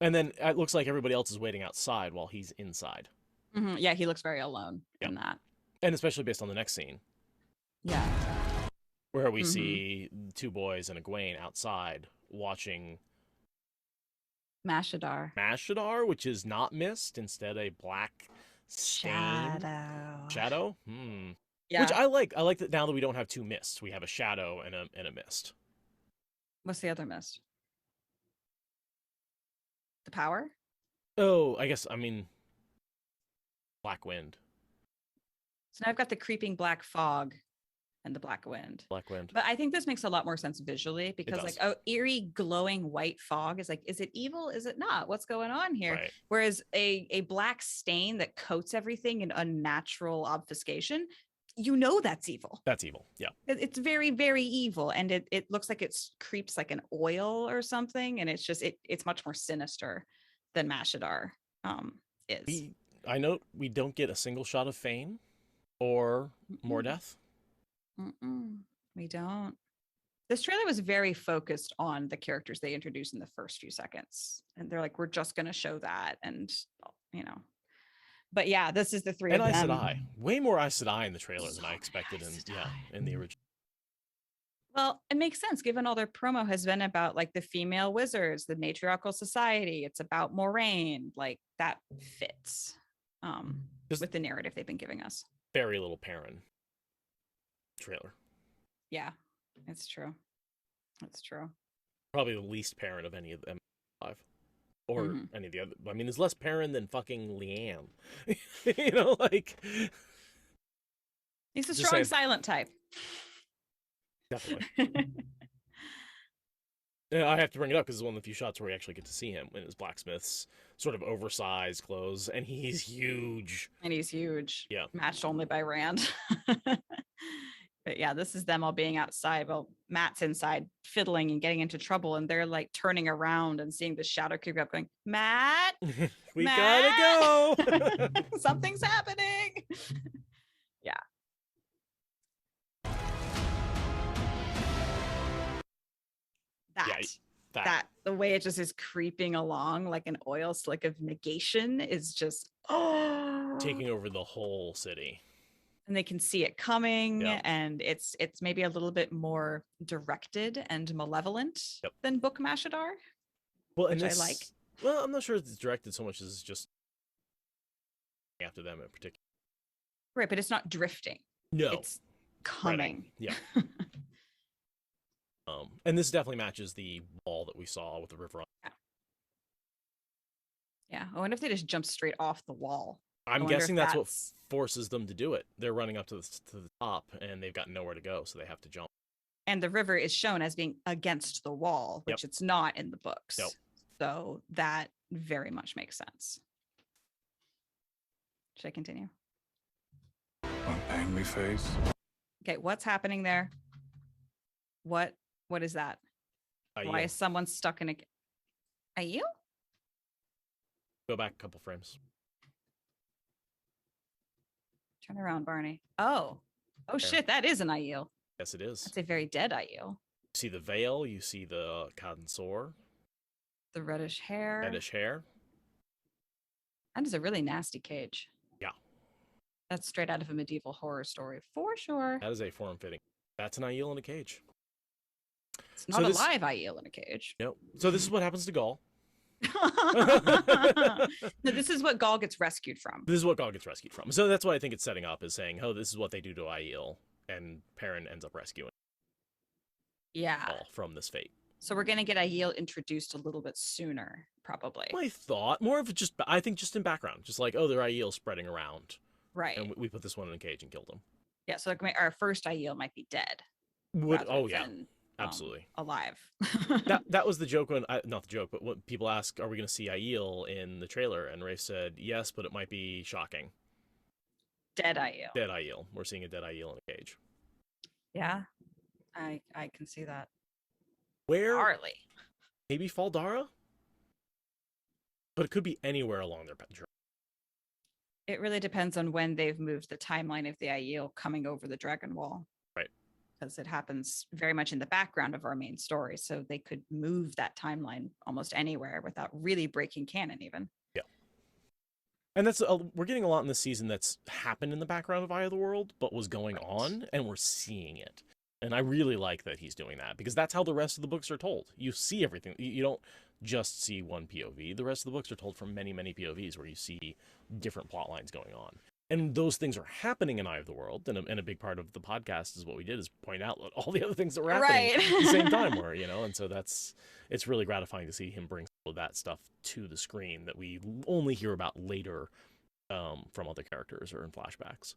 And then it looks like everybody else is waiting outside while he's inside. Mm-hmm. Yeah, he looks very alone in that. And especially based on the next scene. Yeah. Where we see two boys and Egwene outside watching Mashadar, which is not mist, instead a black stain. Shadow. Yeah. Which I like. I like that now that we don't have two mists. We have a shadow and a mist. What's the other mist? The power? Oh, black wind. So now I've got the creeping black fog and the black wind. But I think this makes a lot more sense visually because eerie glowing white fog is is it evil? Is it not? What's going on here? Right. Whereas a black stain that coats everything in unnatural obfuscation, that's evil. That's evil. Yeah. It's very, very evil. And it looks like it creeps like an oil or something. And it's just, it's much more sinister than Mashadar is. I note we don't get a single shot of Fane or Mordeth. We don't. This trailer was very focused on the characters they introduced in the first few seconds. And they're like, we're just going to show that. And, But yeah, this is the three of them. And Aes Sedai. Way more Aes Sedai in the trailer than I expected in the original. Well, it makes sense given all their promo has been about the female wizards, the matriarchal society. It's about Moraine. That fits with the narrative they've been giving us. Very little Perrin. trailer. Yeah, it's true. That's true. Probably the least parent of any of them five. Or Mhm. any of the other. I mean, there's less Perrin than fucking Leanne. You know, like. He's a Just strong saying. silent type. Definitely. Yeah, I have to bring it up because it's one of the few shots where we actually get to see him in his blacksmith's sort of oversized clothes, and he's huge. And he's huge. Yeah. Matched only by Rand. But yeah, this is them all being outside. Well, Matt's inside fiddling and getting into trouble, and they're like turning around and seeing the shadow creep up, going, Matt, We Matt! gotta go. Something's happening. Yeah. That the way it just is creeping along like an oil slick of negation is just Taking over the whole city. And they can see it coming. Yep. And it's maybe a little bit more directed and malevolent than Book Mashadar. Well, which I like. Well, I'm not sure it's directed so much as it's just after them in particular. Right, but it's not drifting. No. It's coming. Yeah. And this definitely matches the wall that we saw with the river. Yeah. I wonder if they just jumped straight off the wall. I'm guessing that's what forces them to do it. They're running up to the top, and they've got nowhere to go, so they have to jump. And the river is shown as being against the wall, which it's not in the books. Nope. So that very much makes sense. Should I continue? One angry face. Okay, what's happening there? What is that? Why is someone stuck in a Aiel? Go back a couple frames. Turn around, Barney. Oh shit, that is an Aiel. Yes, it is. That's a very dead Aiel. You see the veil, you see the Kansor. The reddish hair. That is a really nasty cage. Yeah. That's straight out of a medieval horror story, for sure. That is a form-fitting. That's an Aiel in a cage. It's not a live Aiel in a cage. Nope. So this is what happens to Gaul. No, this is what Gaul gets rescued from. So that's what I think it's setting up, is saying, oh, this is what they do to Aiel, and Perrin ends up rescuing Gaul from this fate. So we're going to get Aiel introduced a little bit sooner, probably. I thought more of just, I think just in background, just like, oh, they're Aiel spreading around. Right. And we put this one in a cage and killed him. Yeah, so like our first Aiel might be dead. Absolutely. Alive. that was the joke when, not the joke, but when people ask, are we going to see Aiel in the trailer? And Rafe said, yes, but it might be shocking. Dead Aiel. Dead Aiel. We're seeing a dead Aiel in a cage. Yeah, I can see that. Where? Gnarly. Maybe Faldara? But it could be anywhere along their journey. It really depends on when they've moved the timeline of the Aiel coming over the Dragon Wall. Right. Because it happens very much in the background of our main story. So they could move that timeline almost anywhere without really breaking canon even. Yeah. And that's we're getting a lot in this season that's happened in the background of Eye of the World, but was going on, and we're seeing it. And I really like that he's doing that, because that's how the rest of the books are told. You see everything. You don't just see one POV. The rest of the books are told from many, many POVs where you see different plot lines going on. And those things are happening in Eye of the World. And a big part of the podcast is what we did is point out all the other things that were happening at the same time. Where, and so it's really gratifying to see him bring all of that stuff to the screen that we only hear about later from other characters or in flashbacks.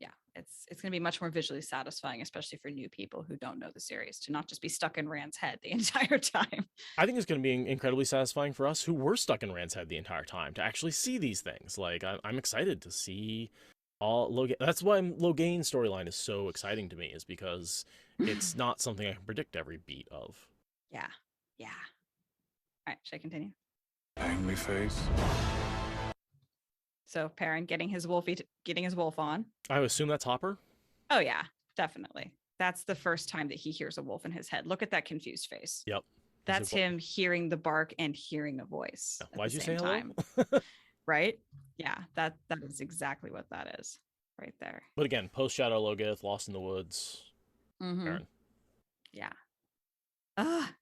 Yeah, it's going to be much more visually satisfying, especially for new people who don't know the series, to not just be stuck in Rand's head the entire time. I think it's going to be incredibly satisfying for us who were stuck in Rand's head the entire time to actually see these things. Like, I'm excited to see all Logain. That's why Logain's storyline is so exciting to me, is because it's not something I can predict every beat of. Yeah. All right, should I continue? Angry face. So Perrin getting his wolf on. I would assume that's Hopper. Oh yeah, definitely. That's the first time that he hears a wolf in his head. Look at that confused face. Yep. That's him hearing the bark and hearing a voice. Yeah. Why'd you say hello? Right? Yeah, that is exactly what that is right there. But again, post Shadow Logoth, Lost in the Woods. Mm-hmm. Perrin. Yeah.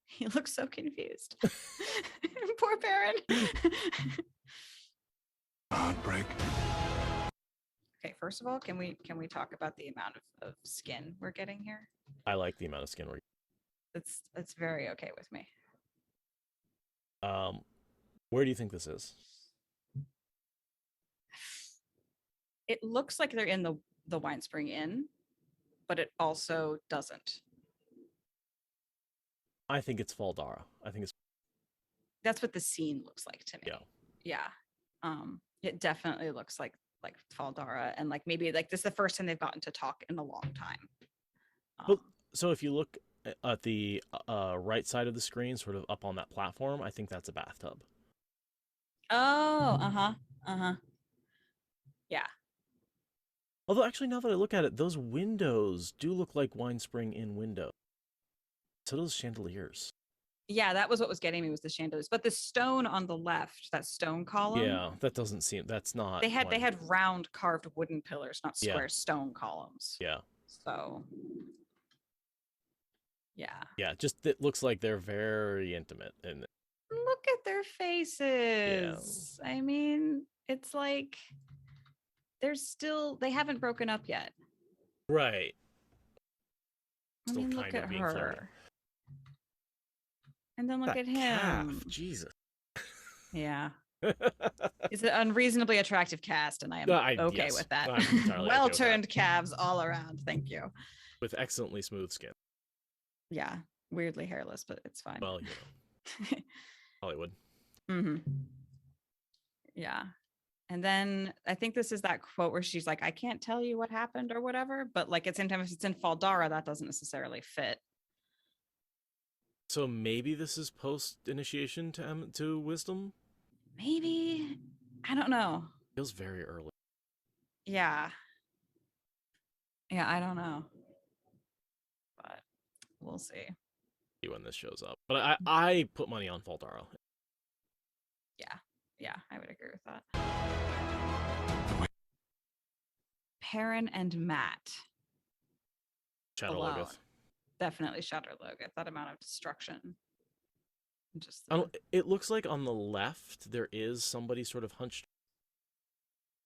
He looks so confused. Poor Perrin. Heartbreak. Okay, first of all, can we talk about the amount of skin we're getting here? I like the amount of skin we're It's very okay with me. Where do you think this is? It looks like they're in the Wine Spring Inn, but it also doesn't. I think it's Faldara. I think it's That's what the scene looks like to me. Yeah. It definitely looks like Faldara, and like maybe like this is the first time they've gotten to talk in a long time. But so if you look at the right side of the screen, sort of up on that platform, I think that's a bathtub. Oh, yeah. Although actually, now that I look at it, those windows do look like Wine Spring Inn windows. So those chandeliers. Yeah, that was what was getting me, was the chandeliers. But the stone on the left, that stone column. Yeah, that doesn't seem. That's not. They had round carved wooden pillars, not square stone columns. Yeah. So. Yeah. Yeah, just it looks like they're very intimate, and Look at their faces. I mean, it's like they haven't broken up yet. right. I mean, look at her. Flirty. And then look That at him. calf, Jesus. Yeah. It's an unreasonably attractive cast, and I am okay with that. Well turned calves all around. Thank you. With excellently smooth skin. Yeah. Weirdly hairless, but it's fine. Well, you know. Hollywood. Yeah. And then I think this is that quote where she's like, I can't tell you what happened or whatever, but like at the same time, if it's in Faldara, that doesn't necessarily fit. So maybe this is post initiation to wisdom? Maybe. I don't know. Feels very early. Yeah. Yeah, I don't know. But we'll see. See when this shows up. But I put money on Faldara. Yeah, I would agree with that. Perrin and Matt. Shadow alone. Logoth. Definitely Shadow Logoth. That amount of destruction. Just it looks like on the left there is somebody sort of hunched.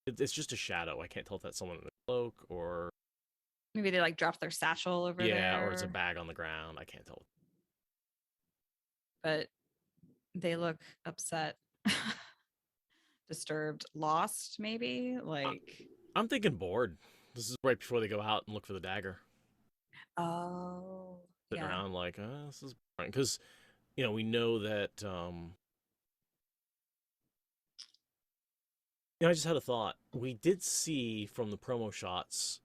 It's just a shadow. I can't tell if that's someone in a cloak or maybe they like dropped their satchel over there. Yeah, or it's a bag on the ground. I can't tell. But they look upset, disturbed, lost, maybe. Like I'm thinking bored. This is right before they go out and look for the dagger. Oh, Sitting around like, this is boring. Because, you know, we know that. I just had a thought. We did see from the promo shots,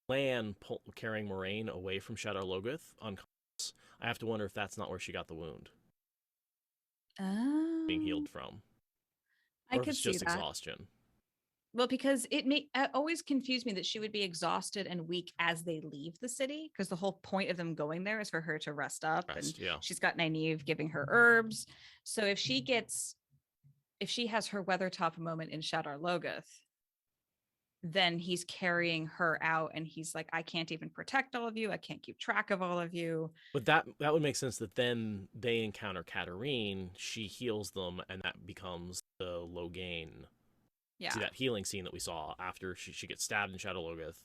Lan carrying Moraine away from Shadow Logoth unconscious. I have to wonder if that's not where she got the wound. Being healed from. I could see just exhaustion. Well, because it always confused me that she would be exhausted and weak as they leave the city, because the whole point of them going there is for her to rest up. She's got Nynaeve giving her herbs. So if she has her Weathertop moment in Shadar Logoth, then he's carrying her out and he's like, I can't even protect all of you. I can't keep track of all of you. But that would make sense that then they encounter Katarine, she heals them, and that becomes the Logain. Yeah. See that healing scene that we saw after she gets stabbed in Shadow Logoth.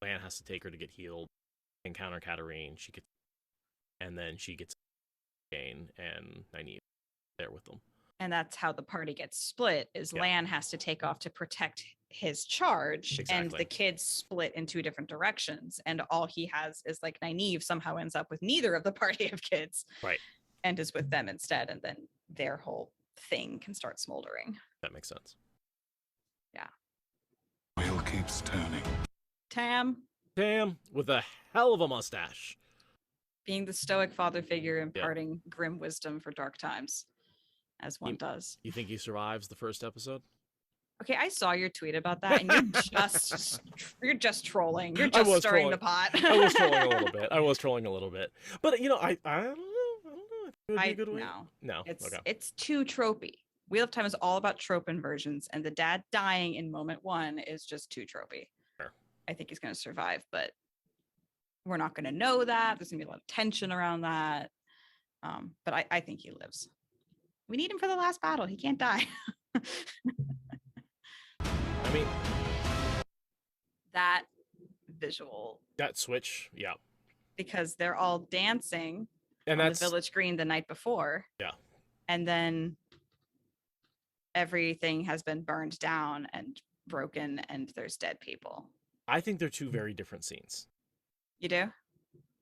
Lan has to take her to get healed. Encounter Katarine, and then she gets Logain and Nynaeve there with them. And that's how the party gets split, is Lan has to take off to protect his charge. Exactly. And the kids split in two different directions. And all he has is like Nynaeve somehow ends up with neither of the party of kids. Right. And is with them instead. And then their whole thing can start smoldering. That makes sense. Yeah. Wheel keeps turning. Tam with a hell of a mustache. Being the stoic father figure, imparting grim wisdom for dark times. As one does. You think he survives the first episode? Okay, I saw your tweet about that, and you're just trolling. You're just stirring the pot. I was trolling a little bit. But you know, I don't know. It would be a good way. No. It's too tropey. Wheel of Time is all about trope inversions, and the dad dying in moment one is just too tropey. Sure. I think he's going to survive, but we're not going to know that. There's going to be a lot of tension around that. But I think he lives. We need him for the last battle. He can't die. I mean, That visual, that switch, yeah. because they're all dancing And on the that's village green the night before. Yeah. And then everything has been burned down and broken and there's dead people. I think they're two very different scenes. You do?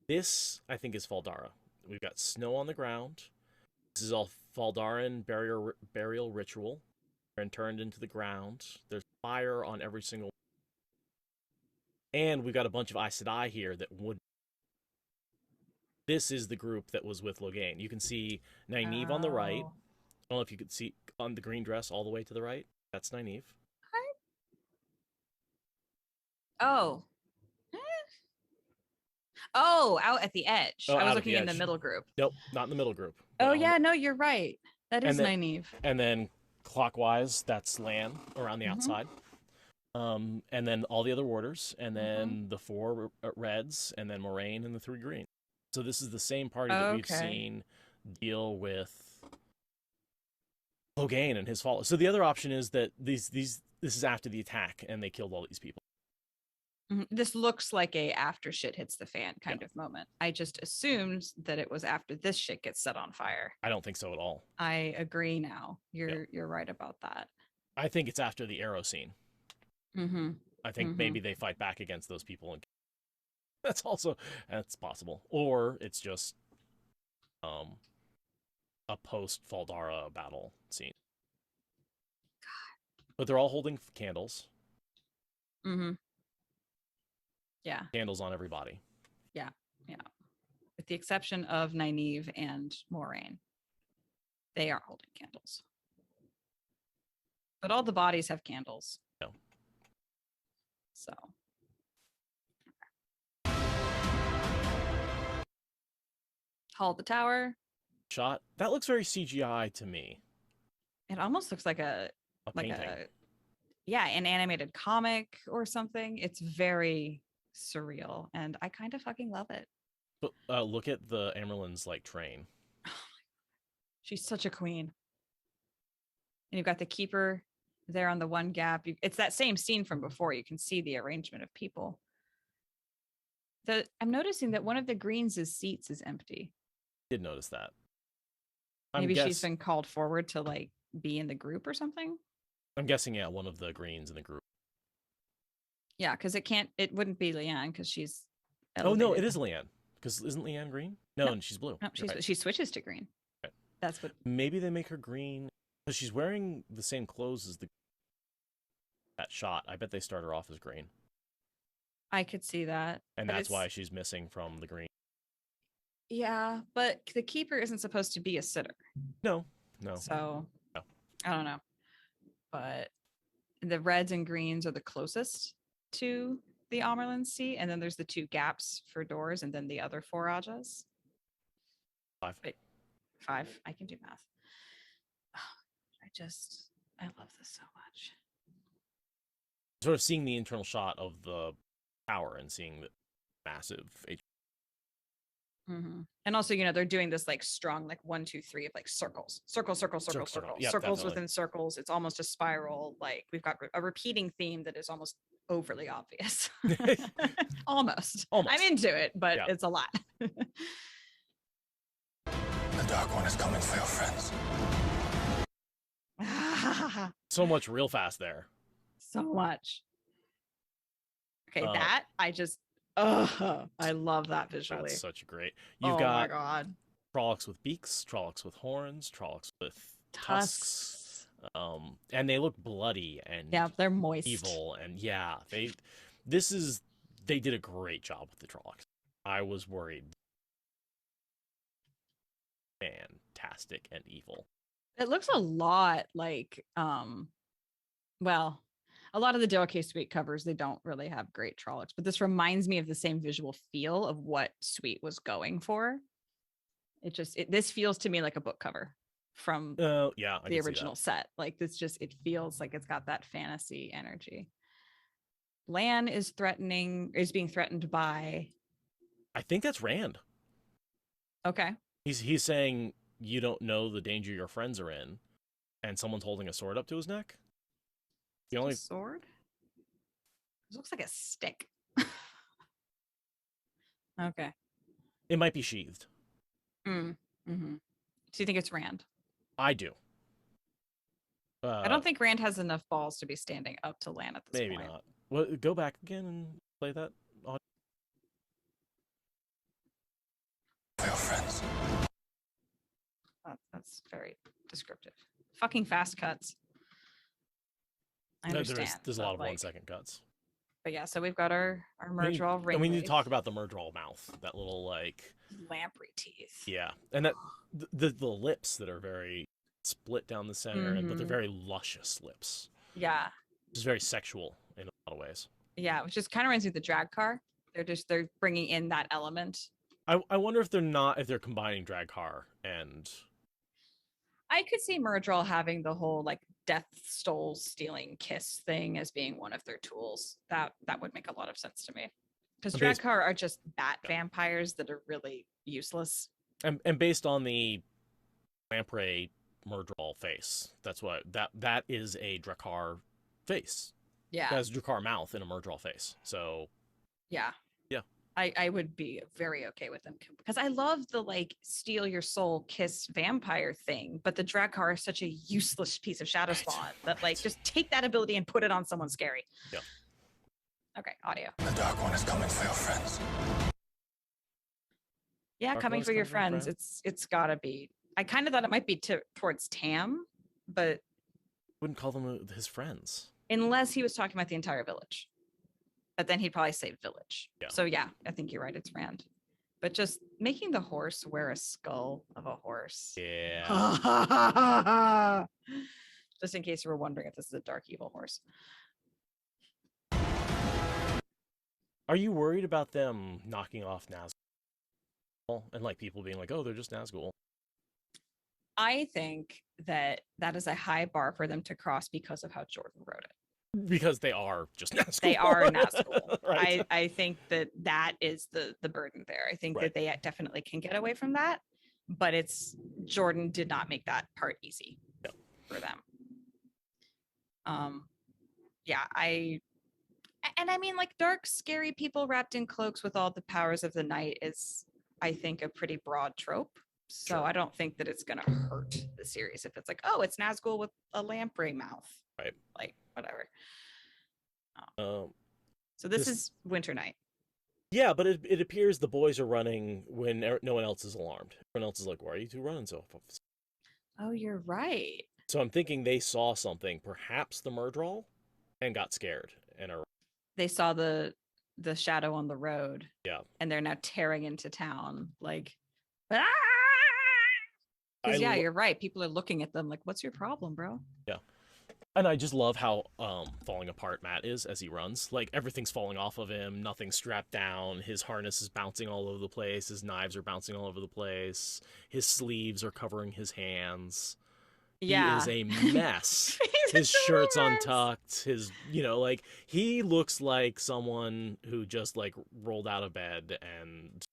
This, I think, is Faldara. We've got snow on the ground. This is all Faldaran burial ritual. And turned into the ground. There's fire on every single. And we've got a bunch of Aes Sedai here that would. This is the group that was with Logain. You can see Nynaeve on the right. I don't know if you could see on the green dress all the way to the right. That's Nynaeve. Oh. Oh, out at the edge. Oh, I out was at looking the in the edge. middle group. Nope, not in the middle group. Oh, But yeah, no, you're right. That is And then- Nynaeve. And then clockwise, that's Lan around the outside. And then all the other warders, and then the 4 reds, and then Moraine and the 3 green. So this is the same party that we've Okay. seen deal with Logain and his followers. So the other option is that this is after the attack, and they killed all these people. This looks like a after shit hits the fan kind of moment. I just assumed that it was after this shit gets set on fire. I don't think so at all. I agree now. You're right about that. I think it's after the arrow scene. Mm-hmm. I think maybe they fight back against those people, and that's possible. Or it's just a post Faldara battle scene. But they're all holding candles. Mm-hmm. Yeah. Candles on everybody. Yeah. With the exception of Nynaeve and Moraine. They are holding candles. But all the bodies have candles. No. So. Hall of the Tower. Shot. That looks very CGI to me. It almost looks like A painting. an animated comic or something. It's very surreal and I kind of fucking love it. But look at the Amerlin's like train. She's such a queen. And you've got the keeper there on the one gap. It's that same scene from before. You can see the arrangement of people. I'm noticing that one of the greens' seats is empty. Did notice that. Maybe she's been called forward to like be in the group or something. I'm guessing, yeah, one of the greens in the group. Yeah, because it wouldn't be Leanne because she's Oh no, elevated. it is Leanne. Because isn't Leanne green? No, and she's blue. No, You're right. she switches to green. Right. That's what. Maybe they make her green because she's wearing the same clothes as that shot. I bet they start her off as green, I could see that. and but that's it's- why she's missing from the green. Yeah, but the keeper isn't supposed to be a sitter. No. So No. I don't know. But the reds and greens are the closest to the Amerlin seat. And then there's the 2 gaps for doors and then the other 4 Rajas. 5. Wait, 5. I can do math. I love this so much. Sort of seeing the internal shot of the tower and seeing the massive. Mm-hmm. And also, they're doing this like strong, like 1, 2, 3 of like circles, circle, Circle. circles, Yep, circles definitely. within circles. It's almost a spiral. Like we've got a repeating theme that is almost overly obvious. Almost. I'm into it, but Yeah. it's a lot. The Dark One is coming for your friends. So much real fast there. So much. Okay, Uh, that I love that visually. That's such a great. You've Oh got my god. Trollocs with beaks, Trollocs with horns, Trollocs with tusks. Tusks. And they look bloody and Yeah, they're moist. evil, and yeah, they did a great job with the Trollocs. I was worried. Fantastic and evil. It looks a lot like a lot of the Dale K Suite covers, they don't really have great Trollocs, but this reminds me of the same visual feel of what Suite was going for. This feels to me like a book cover from Yeah, I the can see original that. set. Like it feels like it's got that fantasy energy. Lan is being threatened by. I think that's Rand. Okay. He's saying you don't know the danger your friends are in, and someone's holding a sword up to his neck. The only A sword? It looks like a stick. Okay. it might be sheathed. Mm-hmm. So you think it's Rand? I do. I don't think Rand has enough balls to be standing up to Lan at this maybe point. not. Well, go back again and play that. For your friends. That's very descriptive. Fucking fast cuts. I understand. There's a but, lot of like, 1 second cuts. But yeah, so we've got our Murdral ring. And we need to talk about the Murdral mouth. That little like lamprey teeth. yeah, and that the lips that are very split down the center, but they're very luscious lips. Yeah. It's very sexual in a lot of ways. Yeah, which just kind of reminds me of the drag car. They're bringing in that element. I wonder if they're combining drag car and. I could see Murdral having the whole like death stole stealing kiss thing as being one of their tools. That would make a lot of sense to me. Because drag car are just bat vampires that are really useless. And based on the lamprey Murdral face, that's what that is a Drakkar face. Yeah. That's Drakkar mouth in a Murdral face. So yeah. Yeah. I would be very okay with them because I love the like steal your soul kiss vampire thing, but the Drakkar is such a useless piece of shadow spawn that like just take that ability and put it on someone scary. Yeah. Okay, audio. The Dark One is coming for your friends. Yeah, Dark coming One's for your coming for friends. It's gotta be. I kind of thought it might be towards Tam, but wouldn't call them his friends. Unless he was talking about the entire village. But then he'd probably say village. Yeah. So yeah, I think you're right. It's Rand. But just making the horse wear a skull of a horse. Yeah. Just in case you were wondering if this is a dark evil horse. Are you worried about them knocking off Nazgul and like people being like, "Oh, they're just Nazgul"? I think that is a high bar for them to cross because of how Jordan wrote it. Because they are just Nazgul. They are Nazgul. Right. I think that is the burden there. I think that they definitely can get away from that, but it's Jordan did not make that part easy for them. Yeah, I mean, like dark, scary people wrapped in cloaks with all the powers of the night is, I think, a pretty broad trope. So I don't think that it's gonna hurt the series if it's like, oh, it's Nazgul with a lamprey mouth. Right. Like whatever. So this is Winter Night. Yeah, but it appears the boys are running when no one else is alarmed. Everyone else is like, "Why are you two running so fast?" Oh, you're right. So I'm thinking they saw something, perhaps the Murdral, and got scared and are. They saw the shadow on the road. Yeah. And they're now tearing into town like, ah! Yeah, you're right. People are looking at them like, what's your problem, bro? Yeah. And I just love how falling apart Matt is as he runs. Like everything's falling off of him, nothing's strapped down, his harness is bouncing all over the place, his knives are bouncing all over the place, his sleeves are covering his hands. Yeah. He is a mess. His shirt's untucked, his like he looks like someone who just like rolled out of bed and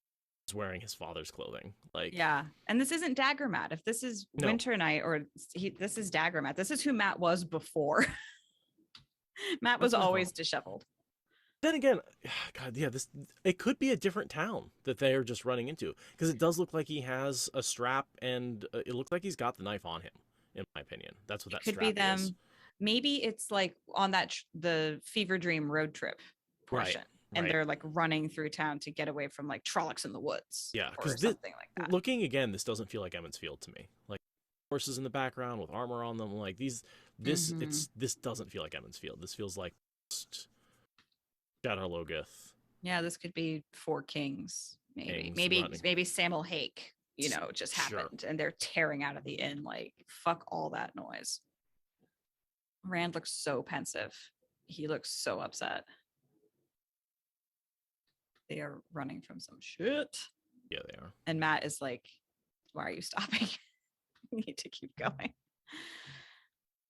is wearing his father's clothing. Like yeah. And this isn't Dagger Matt. If this is Winter Night or this is Dagger Matt. This is who Matt was before. Matt was always disheveled. Then again, God, yeah, it could be a different town that they are just running into because it does look like he has a strap and it looks like he's got the knife on him. In my opinion, that's what that could strap be them. Is. Maybe it's like on that the Fever Dream road trip portion. Right. And they're like running through town to get away from like Trollocs in the woods. Yeah, because something like that. Looking again, this doesn't feel like Emmons Field to me. Like horses in the background with armor on them, like this doesn't feel like Emmons Field. This feels like Shadar Logoth. Yeah, this could be Four Kings, maybe Samuel Hake, just happened and they're tearing out of the inn. Like fuck all that noise. Rand looks so pensive. He looks so upset. They are running from some shit. Yeah, they are. And Matt is like, why are you stopping? We need to keep going.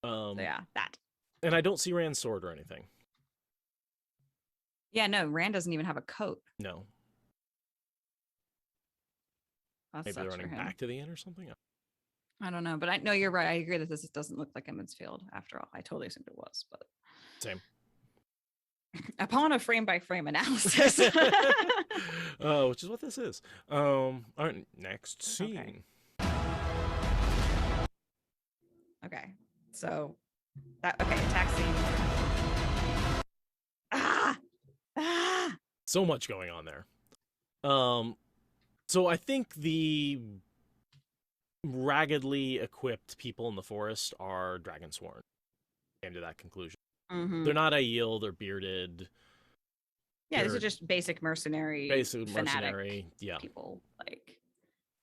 So yeah, that. And I don't see Rand's sword or anything. Yeah, no, Rand doesn't even have a coat. No. That Maybe they're running for him. back to the inn or something? I don't know, but I know you're right. I agree that this doesn't look like Emmons Field after all. I totally assumed it was, but Same. upon a frame by frame analysis. Which is what this is. All right, next scene. Okay. So attack scene. Ah! So much going on there. So I think the raggedly equipped people in the forest are Dragonsworn. Came to that conclusion. Mhm. They're not Aiel, they're bearded. Yeah, these are just basic mercenary Yeah. people. Like,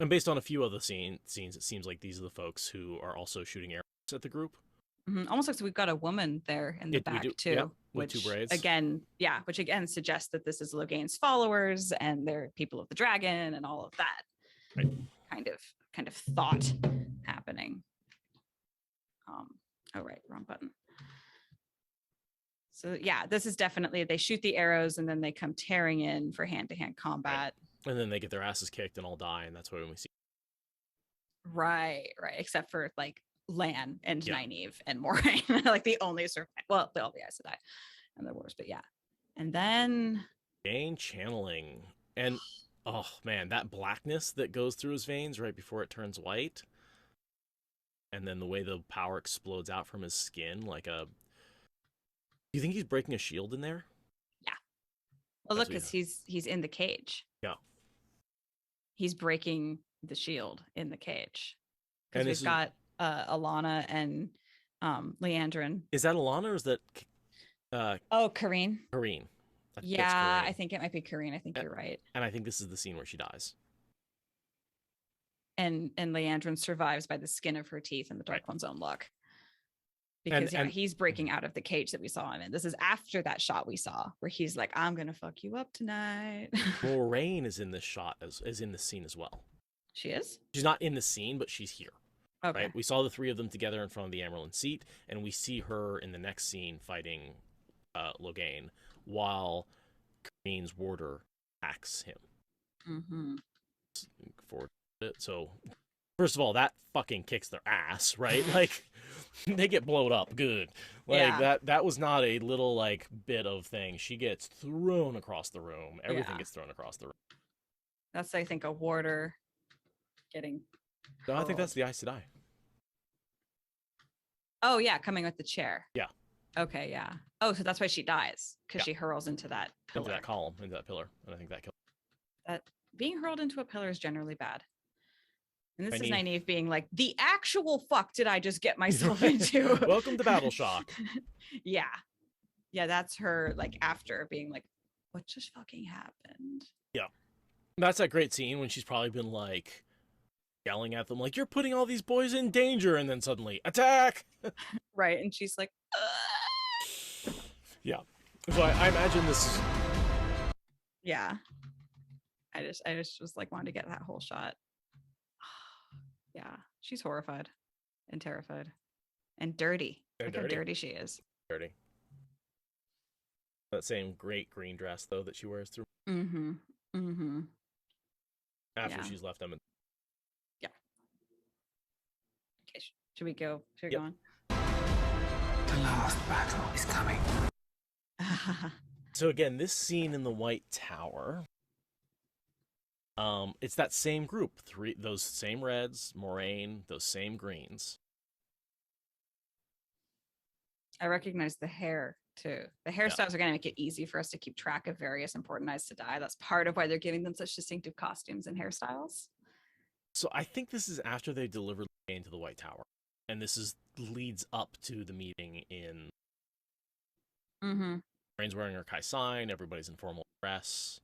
And based on a few other scenes, it seems like these are the folks who are also shooting arrows at the group. almost like we've got a woman there in the back too, yeah, with which two braids. which again suggests that this is Logain's followers and they're people of the dragon and all of that. Right. Kind of thought happening. Oh right, wrong button. So yeah, this is definitely, they shoot the arrows and then they come tearing in for hand-to-hand combat. Right. And then they get their asses kicked and all die, and that's when we see. Right. Except for like Lan and Nynaeve and Moraine, like the only well, they'll be Aes Sedai and the wars, but yeah. And then Gain channeling. And oh man, that blackness that goes through his veins right before it turns white. And then the way the power explodes out from his skin like a... Do you think he's breaking a shield in there? Yeah. Well, look, because he's in the cage. Yeah. He's breaking the shield in the cage. Because we've got Alana and Leandrin. Is that Alana or is that Kareen? Kareen. Yeah, I think it might be Kareen. I think you're right. And I think this is the scene where she dies. And Leandrin survives by the skin of her teeth and the Dark One's own luck. Because he's breaking out of the cage that we saw him in. This is after that shot we saw where he's like, I'm gonna fuck you up tonight. Moraine is in this shot as in the scene as well. She is? She's not in the scene, but she's here. Okay. Right? We saw the three of them together in front of the Amerlin seat, and we see her in the next scene fighting Logain while Kareen's warder attacks him. Mm-hmm. So, first of all, that fucking kicks their ass, right? Like, they get blowed up good. Like, that was not a little, like, bit of thing. She gets thrown across the room. Everything gets thrown across the room. That's, I think, a warder getting... No, I think that's the Aes Sedai. Oh, yeah, coming with the chair. Yeah. Okay, yeah. Oh, so that's why she dies, because she hurls into that pillar. Into that column, into that pillar. And I think that kills her. That being hurled into a pillar is generally bad. And this is Nynaeve being like, the actual fuck did I just get myself into? Welcome to Battle Shock. Yeah. Yeah, that's her, like, after being like, what just fucking happened? Yeah. That's that great scene when she's probably been, like, yelling at them, like, you're putting all these boys in danger, and then suddenly, attack! Right, and she's like, ugh. Yeah. So I imagine this is... Yeah. I just was, like, wanting to get that whole shot. Yeah, she's horrified and terrified and dirty. Look how dirty she is. Dirty. That same great green dress, though, that she wears through. Mm-hmm. Mm-hmm. After she's left them. Yeah. Okay, should we go? Should we go on? The last battle is coming. So again, this scene in the White Tower... it's that same group, those same reds, Moraine, those same greens. I recognize the hair too. The hairstyles are going to make it easy for us to keep track of various important Aes Sedai. That's part of why they're giving them such distinctive costumes and hairstyles. So I think this is after they delivered Logain to the White Tower, and this leads up to the meeting in. Mm-hmm. Moraine's wearing her Kai sign. Everybody's in formal dress.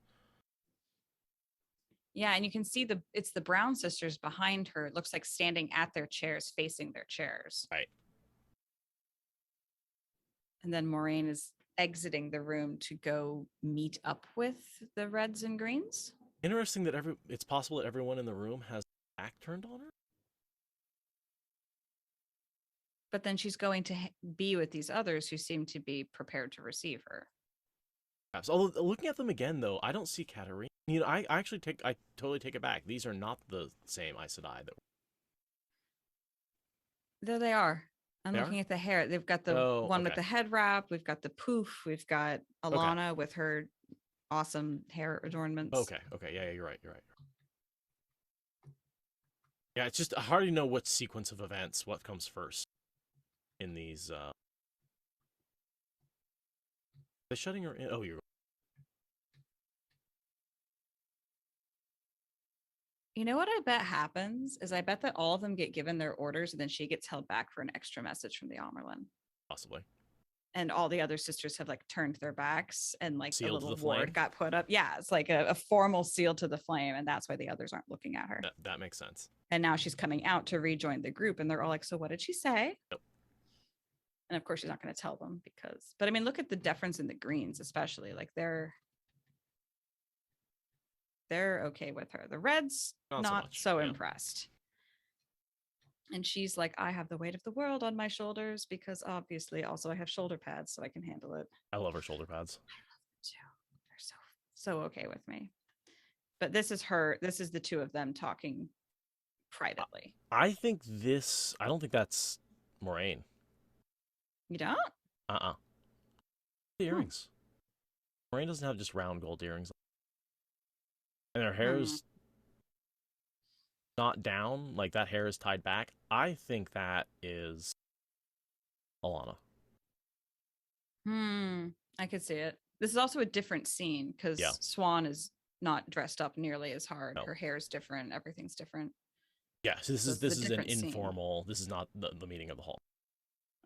Yeah, and you can see it's the Brown sisters behind her. It looks like standing at their chairs, facing their chairs. Right. And then Moraine is exiting the room to go meet up with the reds and greens. Interesting that it's possible that everyone in the room has their back turned on her. But then she's going to be with these others who seem to be prepared to receive her. Although looking at them again, though, I don't see Katarina. You know, I totally take it back. These are not the same Aes Sedai that. There they are. I'm They looking are? at the hair. They've got the one with okay. the head wrap. We've got the poof. We've got Alana with her awesome hair adornments. Okay. Yeah, you're right. Yeah, it's just hard to know what sequence of events, what comes first in these. They're shutting her in. Oh, you're. You know what I bet happens is I bet that all of them get given their orders and then she gets held back for an extra message from the Amerlin. Possibly. And all the other sisters have like turned their backs and like Sealed the to little the flame? ward got put up. Yeah, it's like a formal seal to the flame. And that's why the others aren't looking at her. That makes sense. And now she's coming out to rejoin the group. And they're all like, so what did she say? Yep. And of course, she's not going to tell them but I mean, look at the difference in the greens, especially like they're okay with her. The reds, not so impressed. And she's like, I have the weight of the world on my shoulders because obviously also I have shoulder pads so I can handle it. I love her shoulder pads. I love them too. They're so okay with me. But this is the two of them talking privately. I don't think that's Moraine. You don't? The earrings. Moraine doesn't have just round gold earrings. And her hair's not down, like that hair is tied back. I think that is Alana. I could see it. This is also a different scene because Swan is not dressed up nearly as hard. Her hair's different. Everything's different. Yeah, so this is an informal. This is not the meeting of the hall.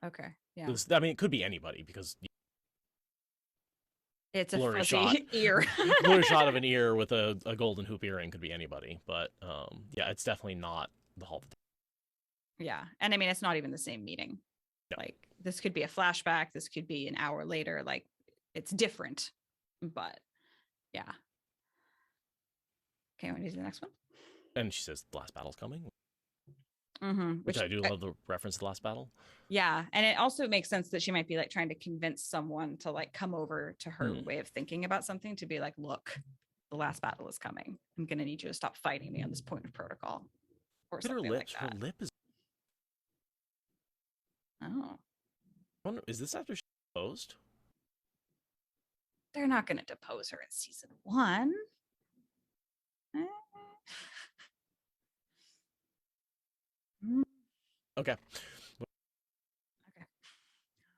Okay. Yeah. I mean, it could be anybody because it's a fuzzy ear. Blurry shot of an ear with a golden hoop earring could be anybody, but yeah, it's definitely not the hall. Yeah, and I mean, it's not even the same meeting. No. Like this could be a flashback. This could be an hour later. Like it's different, but yeah. Okay, want to do the next one? And she says the last battle's coming. Which I do love the reference to the last battle. Yeah, and it also makes sense that she might be like trying to convince someone to like come over to her way of thinking about something to be like, look, the last battle is coming. I'm gonna need you to stop fighting me on this point of protocol, or something like that. Her lip is. Oh, I wonder, is this after she deposed? They're not gonna depose her in season 1. Okay.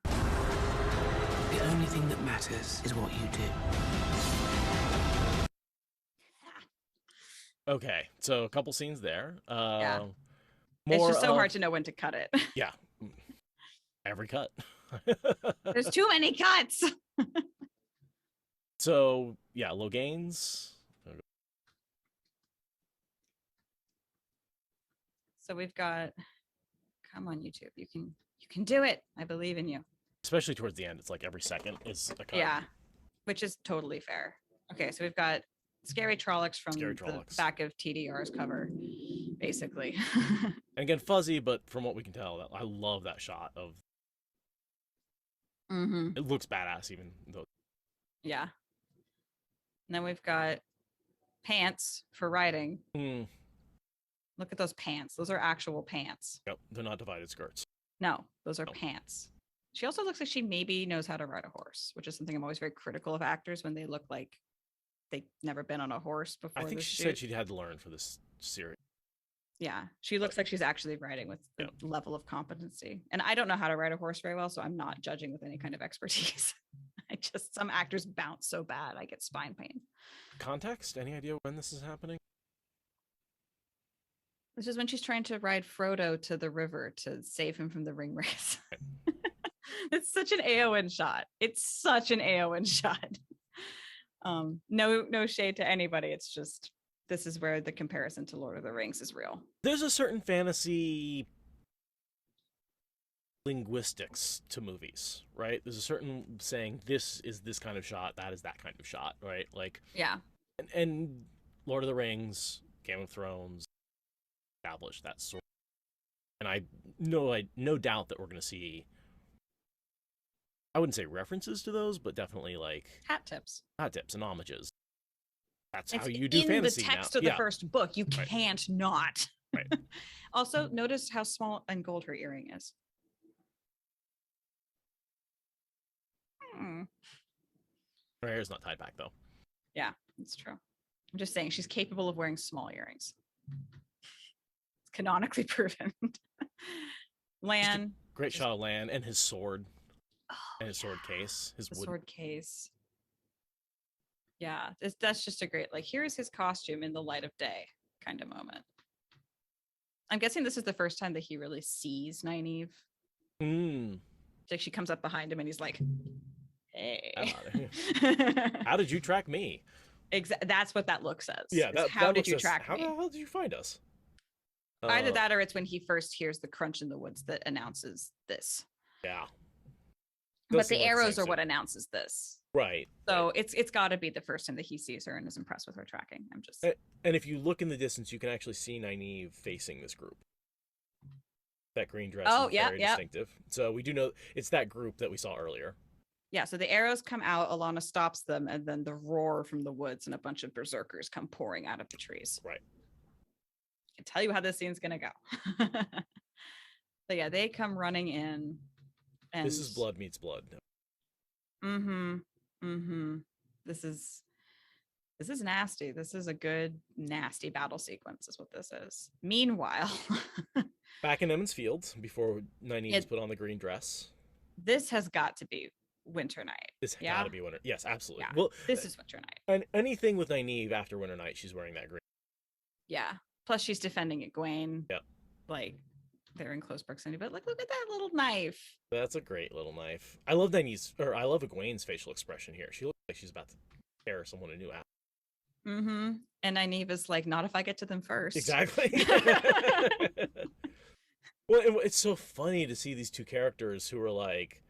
The only thing that matters is what you do. Okay, so a couple scenes there. Yeah. It's just so hard to know when to cut it. Yeah. Every cut. There's too many cuts. So, yeah, Logain's. So we've got, come on, YouTube. You can do it. I believe in you. Especially towards the end, it's like every second is a cut. Yeah, which is totally fair. Okay, so we've got Scary Trollocs from the back of TDR's cover, basically. And again, fuzzy, but from what we can tell, I love that shot of. It looks badass, even though. Yeah. And then we've got pants for riding. Look at those pants. Those are actual pants. Yep, they're not divided skirts. No, those are pants. She also looks like she maybe knows how to ride a horse, which is something I'm always very critical of actors when they look like they've never been on a horse before. I think she said she had to learn for this series. Yeah, she looks like she's actually riding with the level of competency. And I don't know how to ride a horse very well, so I'm not judging with any kind of expertise. Some actors bounce so bad, I get spine pain. Context? Any idea when this is happening? This is when she's trying to ride Frodo to the river to save him from the ring race. It's such an AON shot. It's such an AON shot. No shade to anybody. It's just, this is where the comparison to Lord of the Rings is real. There's a certain fantasy linguistics to movies, right? There's a certain saying, this is this kind of shot, that is that kind of shot, right? Like, yeah. And Lord of the Rings, Game of Thrones, established that sort. And I no doubt that we're going to see, I wouldn't say references to those, but definitely like hat tips and homages. That's how you do fantasy now. In the text of the first book, you can't not. Right. Also, notice how small and gold her earring is. Hmm. Her hair's not tied back though. Yeah, that's true. I'm just saying she's capable of wearing small earrings. It's canonically proven. Lan. Great shot of Lan and his sword. Oh, And his sword case. His the wood. sword case. Yeah, that's just a great, like, here's his costume in the light of day kind of moment. I'm guessing this is the first time that he really sees Nynaeve. Like she comes up behind him and he's like, hey. How did you track me? That's what that look says. Yeah, how did you track me? me? How the hell did you find us? Either that or it's when he first hears the crunch in the woods that announces this. Yeah. But the arrows are what announces this. Right. So right. it's got to be the first time that he sees her and is impressed with her tracking. I'm just. And if you look in the distance, you can actually see Nynaeve facing this group. That green dress is very distinctive. So we do know it's that group that we saw earlier. Yeah, so the arrows come out, Alana stops them, and then the roar from the woods and a bunch of berserkers come pouring out of the trees. Right. I can tell you how this scene's gonna go. So yeah, they come running in. And this is blood meets blood. This is nasty. This is a good nasty battle sequence is what this is. Meanwhile, back in Emmons Field before Nynaeve's put on the green dress. This has got to be Winter Night. This got to be Winter. Yes, absolutely. Yeah, well, this is Winter Night. And anything with Nynaeve after Winter Night, she's wearing that green. Yeah. Plus she's defending Egwene. Yep. Like they're in close proximity, but like look at that little knife. That's a great little knife. I love Egwene's facial expression here. She looks like she's about to tear someone a new apple. And Nynaeve is like, not if I get to them first. Exactly. Well, it's so funny to see these two characters who are like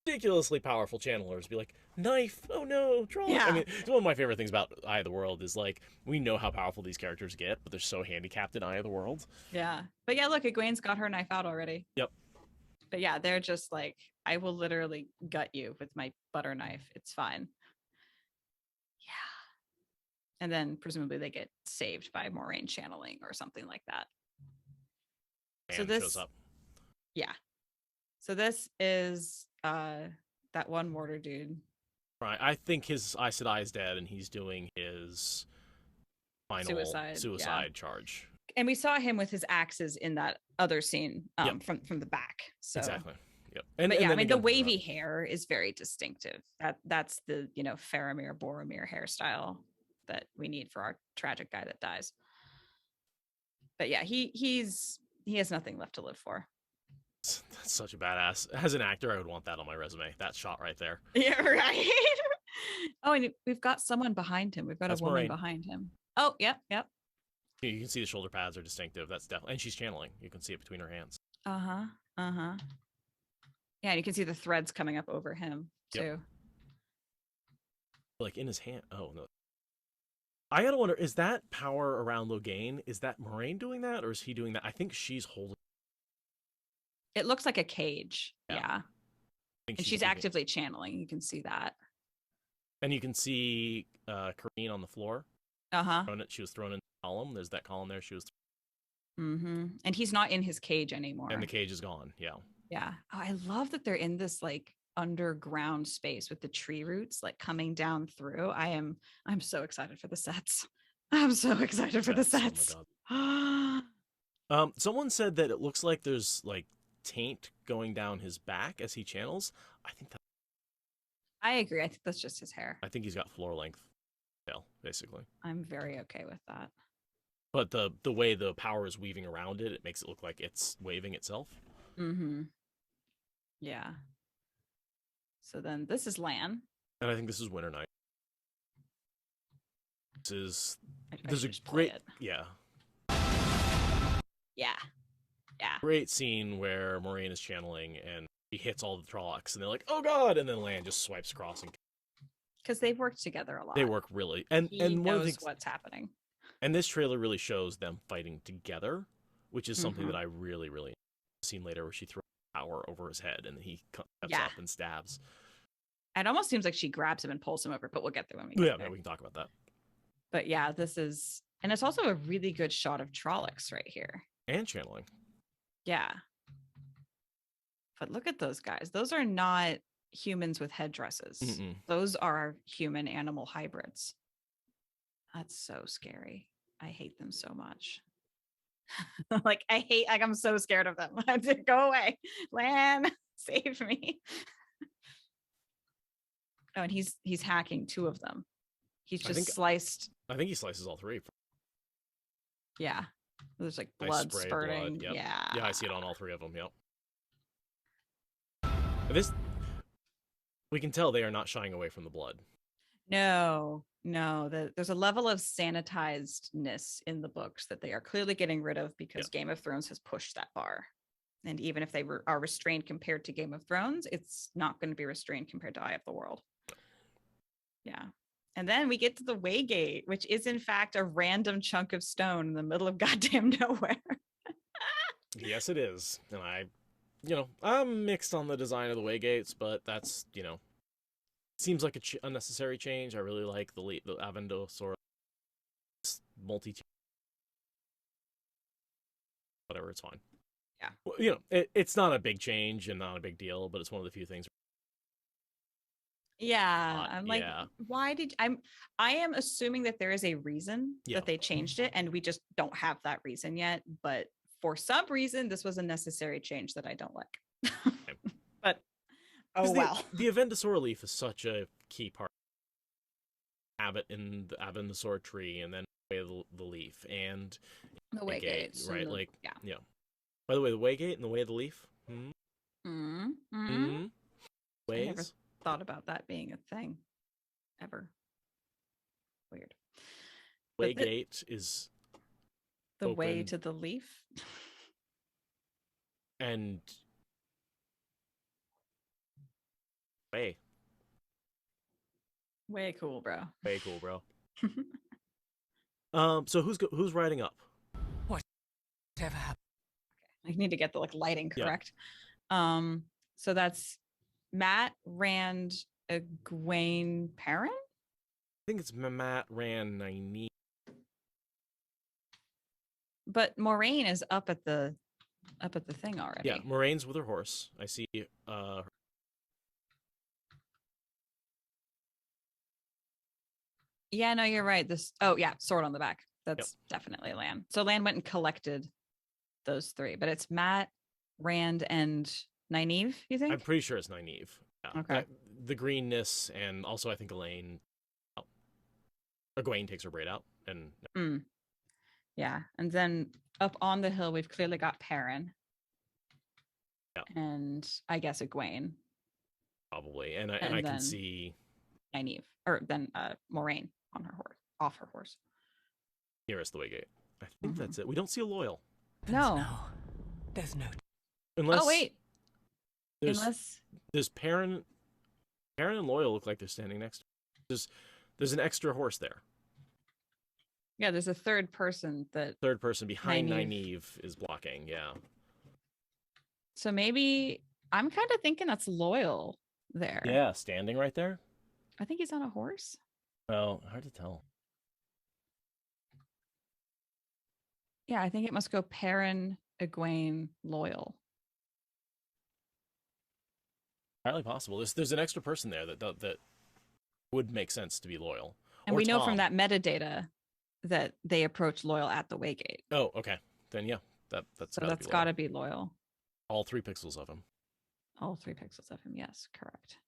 ridiculously powerful channelers be like, knife, oh no, troll. Yeah. I mean, it's one of my favorite things about Eye of the World is like, we know how powerful these characters get, but they're so handicapped in Eye of the World. Yeah. But yeah, look, Egwene's got her knife out already. Yep. But yeah, they're just like, I will literally gut you with my butter knife. It's fine. Yeah. And then presumably they get saved by Moraine channeling or something like that. And so this shows up. Yeah. So this is that one mortar dude. Right. I think his Aes Sedai is dead and he's doing his final suicide charge. And we saw him with his axes in that other scene from the back. So exactly. Yep. But yeah, I mean the wavy hair is very distinctive. That's the, Faramir Boromir hairstyle that we need for our tragic guy that dies. But yeah, he has nothing left to live for. That's such a badass. As an actor, I would want that on my resume. That shot right there. Yeah, right. Oh, and we've got someone behind him. We've got a woman Moraine behind him. Oh, yep. You can see the shoulder pads are distinctive. That's definitely, and she's channeling. You can see it between her hands. Yeah, and you can see the threads coming up over him too. Yep. Like in his hand. Oh no. I gotta wonder, is that power around Logain? Is that Moraine doing that, or is he doing that? I think she's holding. It looks like a cage. Yeah. And she's actively channeling. You can see that. And you can see Kareen on the floor. She was thrown in the column. There's that column there. She was. And he's not in his cage anymore. And the cage is gone. Yeah. Yeah. Oh, I love that they're in this like underground space with the tree roots like coming down through. I'm so excited for the sets. I'm so excited for the sets. Oh my God. Someone said that it looks like there's like taint going down his back as he channels. I agree. I think that's just his hair. I think he's got floor length tail, basically. I'm very okay with that. But the way the power is weaving around it, it makes it look like it's waving itself. Yeah. So then this is Lan. And I think this is Winter Night. There's a great Yeah. Great scene where Moraine is channeling and he hits all the Trollocs and they're like, oh God, and then Lan just swipes across and because they've worked together a lot. They work really and he one knows of the things, what's happening. And this trailer really shows them fighting together, which is something that I really, really seen later where she throws power over his head and he steps up and stabs. It almost seems like she grabs him and pulls him over, but we'll get there when we get there. We can talk about that. But yeah, this is And it's also a really good shot of Trollocs right here. And channeling. Yeah. But look at those guys. Those are not humans with headdresses. Mm-mm. Those are human animal hybrids. That's so scary. I hate them so much. Like I'm so scared of them. Go away. Lan, save me. Oh, and he's hacking 2 of them. He's just sliced. I think he slices all 3. Yeah. There's like Nice blood spray of spurting. blood, yep. Yeah. Yeah, I see it on all 3 of them. Yep. This, we can tell they are not shying away from the blood. No. There's a level of sanitizedness in the books that they are clearly getting rid of because Game of Thrones has pushed that bar. And even if they are restrained compared to Game of Thrones, it's not going to be restrained compared to Eye of the World. Yeah. And then we get to the Waygate, which is in fact a random chunk of stone in the middle of goddamn nowhere. Yes, it is. And I'm mixed on the design of the Waygates, but that's, seems like a unnecessary change. I really like the Avendosaurus multi. Whatever, it's fine. Yeah. Well, it's not a big change and not a big deal, but it's one of the few things. Yeah, I'm like, why did I am assuming that there is a reason that they changed it, and we just don't have that reason yet. But for some reason, this was a necessary change that I don't like. But the Avendosaur leaf is such a key part. Have it in the Avendosaur tree, and then the leaf and the Waygate, right? Yeah. By the way, the Waygate and the way of the leaf. Ways. Thought about that being a thing ever. Weird. Waygate is the way to the leaf. And way cool, bro. Way cool, bro. So who's riding up? Whatever happened? Okay. I need to get the lighting correct. Yeah. So that's Matt, Rand, Egwene, Perrin? I think it's Matt, Rand, Nynaeve. But Moraine is up at the thing already. Yeah, Moraine's with her horse. I see Yeah, no, you're right. Sword on the back. That's definitely Lan. So Lan went and collected those 3, but it's Matt, Rand, and Nynaeve, you think? I'm pretty sure it's Nynaeve. Yeah. Okay. The greenness, and also I think Egwene takes her braid out. And yeah. And then up on the hill, we've clearly got Perrin. Yeah. And I guess Egwene. Probably. And I can see Nynaeve. Or then Moraine on her horse, off her horse. Nearest the Waygate. I think that's it. We don't see a Loyal. No. There's no. Unless. Oh wait. There's Perrin and Loyal look like they're standing next to. There's an extra horse there. Yeah, there's a third person behind Nynaeve is blocking. Yeah. So maybe I'm kind of thinking that's Loyal there. Yeah, standing right there. I think he's on a horse. Well, hard to tell. Yeah, I think it must go Perrin, Egwene, Loyal. Entirely possible. There's an extra person there that would make sense to be Loyal. And we know from that metadata that they approach Loyal at the Waygate. Oh, okay. Then yeah, that's got to be Loyal. All 3 pixels of him. All 3 pixels of him. Yes, correct.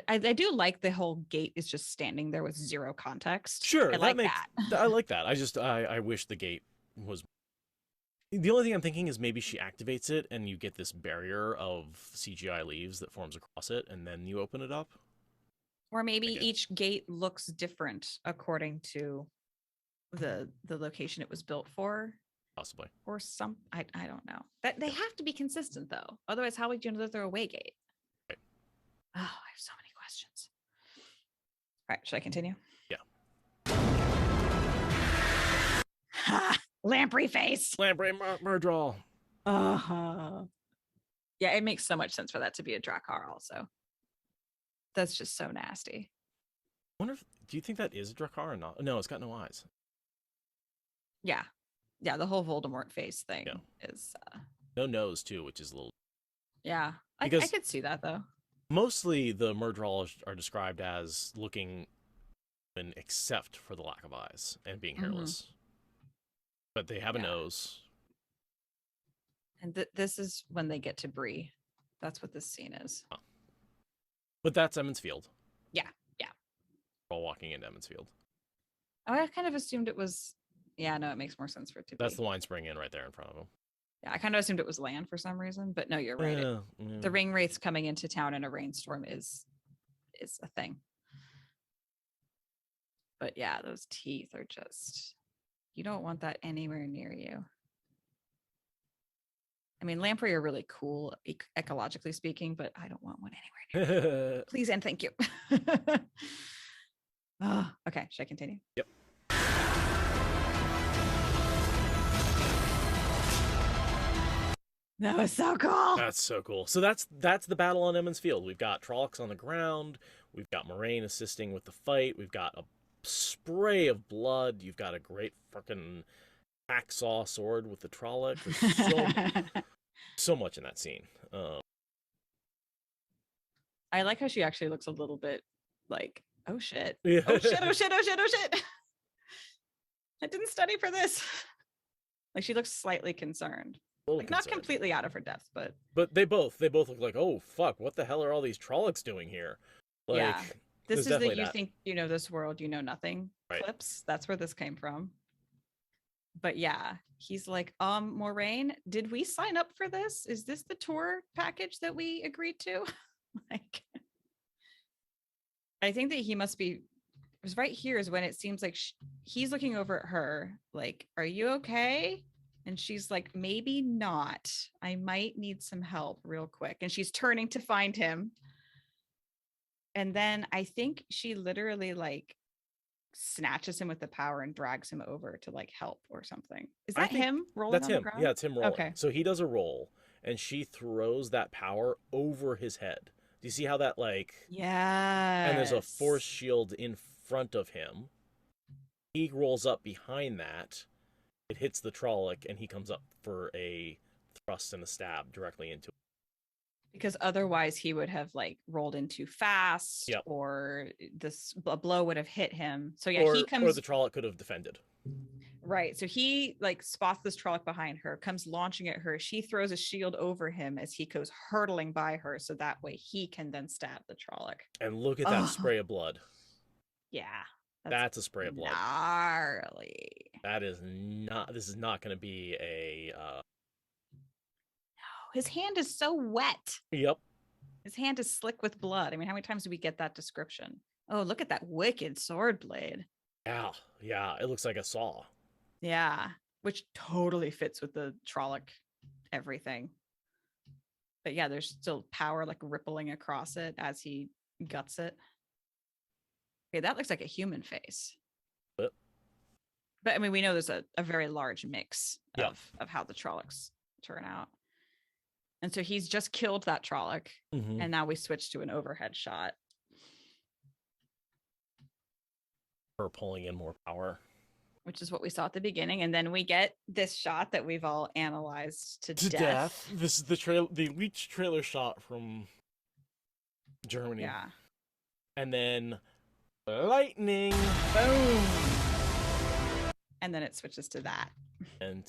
I do like the whole gate is just standing there with 0 context. Sure, I like that. I like that. I wish the gate was. The only thing I'm thinking is maybe she activates it and you get this barrier of CGI leaves that forms across it, and then you open it up. Or maybe each gate looks different according to the location it was built for. Possibly. Or I don't know. That they have to be consistent though. Otherwise, how would you know that they're a Waygate? Right. Oh, I have so many questions. All right, should I continue? Yeah. Ha! Lamprey face. Lamprey Murdral. Yeah, it makes so much sense for that to be a Drakkar also. That's just so nasty. wonder if, do you think that is a Drakkar or not? No, it's got no eyes. Yeah. Yeah, the whole Voldemort face thing is No nose too, which is a little. yeah. I Because- could see that though. Mostly the Murdral are described as looking human except for the lack of eyes and being hairless. But they have a nose. And this is when they get to Bree. That's what this scene is. Huh. But that's Emmons Field. Yeah. All walking into Emmons Field. Oh, I kind of assumed it was. Yeah, no, it makes more sense for it to That's be. the Wine Spring Inn right there in front of him. Yeah, I kind of assumed it was land for some reason, but no, you're right. The ring wraiths coming into town in a rainstorm is a thing. But yeah, those teeth are just, you don't want that anywhere near you. I mean, lamprey are really cool ecologically speaking, but I don't want one anywhere near me. Please and thank you. Oh, okay, should I continue? Yep. That was so cool. That's so cool. So that's the battle on Emmons Field. We've got Trollocs on the ground. We've got Moraine assisting with the fight. We've got a spray of blood. You've got a great fucking hacksaw sword with the Trolloc. There's so much in that scene. I like how she actually looks a little bit like, oh shit. Yeah. Oh shit, oh shit, oh shit, oh shit. I didn't study for this. Like she looks slightly concerned. Like not completely out of her depth, but they both look like, oh fuck, what the hell are all these Trollocs doing here? Like, yeah, this is definitely that you that. think you know this world, you know nothing clips. That's where this came from. But yeah, he's like, Moraine, did we sign up for this? Is this the tour package that we agreed to? Like, I think that he must be. It was right here is when it seems like he's looking over at her, like, are you okay? And she's like, maybe not. I might need some help real quick. And she's turning to find him. And then I think she literally like snatches him with the power and drags him over to like help or something. Is that him rolling? That's on him. The ground? Yeah, it's him rolling. Okay. So he does a roll and she throws that power over his head. Do you see how that like? Yeah. And there's a force shield in front of him. He rolls up behind that. It hits the Trolloc, and he comes up for a thrust and a stab directly into it. Because otherwise he would have like rolled in too fast, or a blow would have hit him. So yeah, he comes. Or the Trolloc could have defended. Right. So he like spots this Trolloc behind her, comes launching at her. She throws a shield over him as he goes hurtling by her, so that way he can then stab the Trolloc. And look at that spray of blood. Yeah. That's a spray of blood. Gnarly. That is not. This is not going to be a. No, his hand is so wet. Yep. His hand is slick with blood. I mean, how many times do we get that description? Oh, look at that wicked sword blade. Yeah. It looks like a saw. Yeah, which totally fits with the Trolloc everything. But yeah, there's still power like rippling across it as he guts it. Okay, that looks like a human face. But I mean, we know there's a very large mix of how the Trollocs turn out. And so he's just killed that Trolloc. Mm-hmm. And now we switch to an overhead shot. Her pulling in more power. Which is what we saw at the beginning. And then we get this shot that we've all analyzed to death. This is the leaked trailer shot from Germany. Yeah. And then lightning. Boom. And then it switches to that. And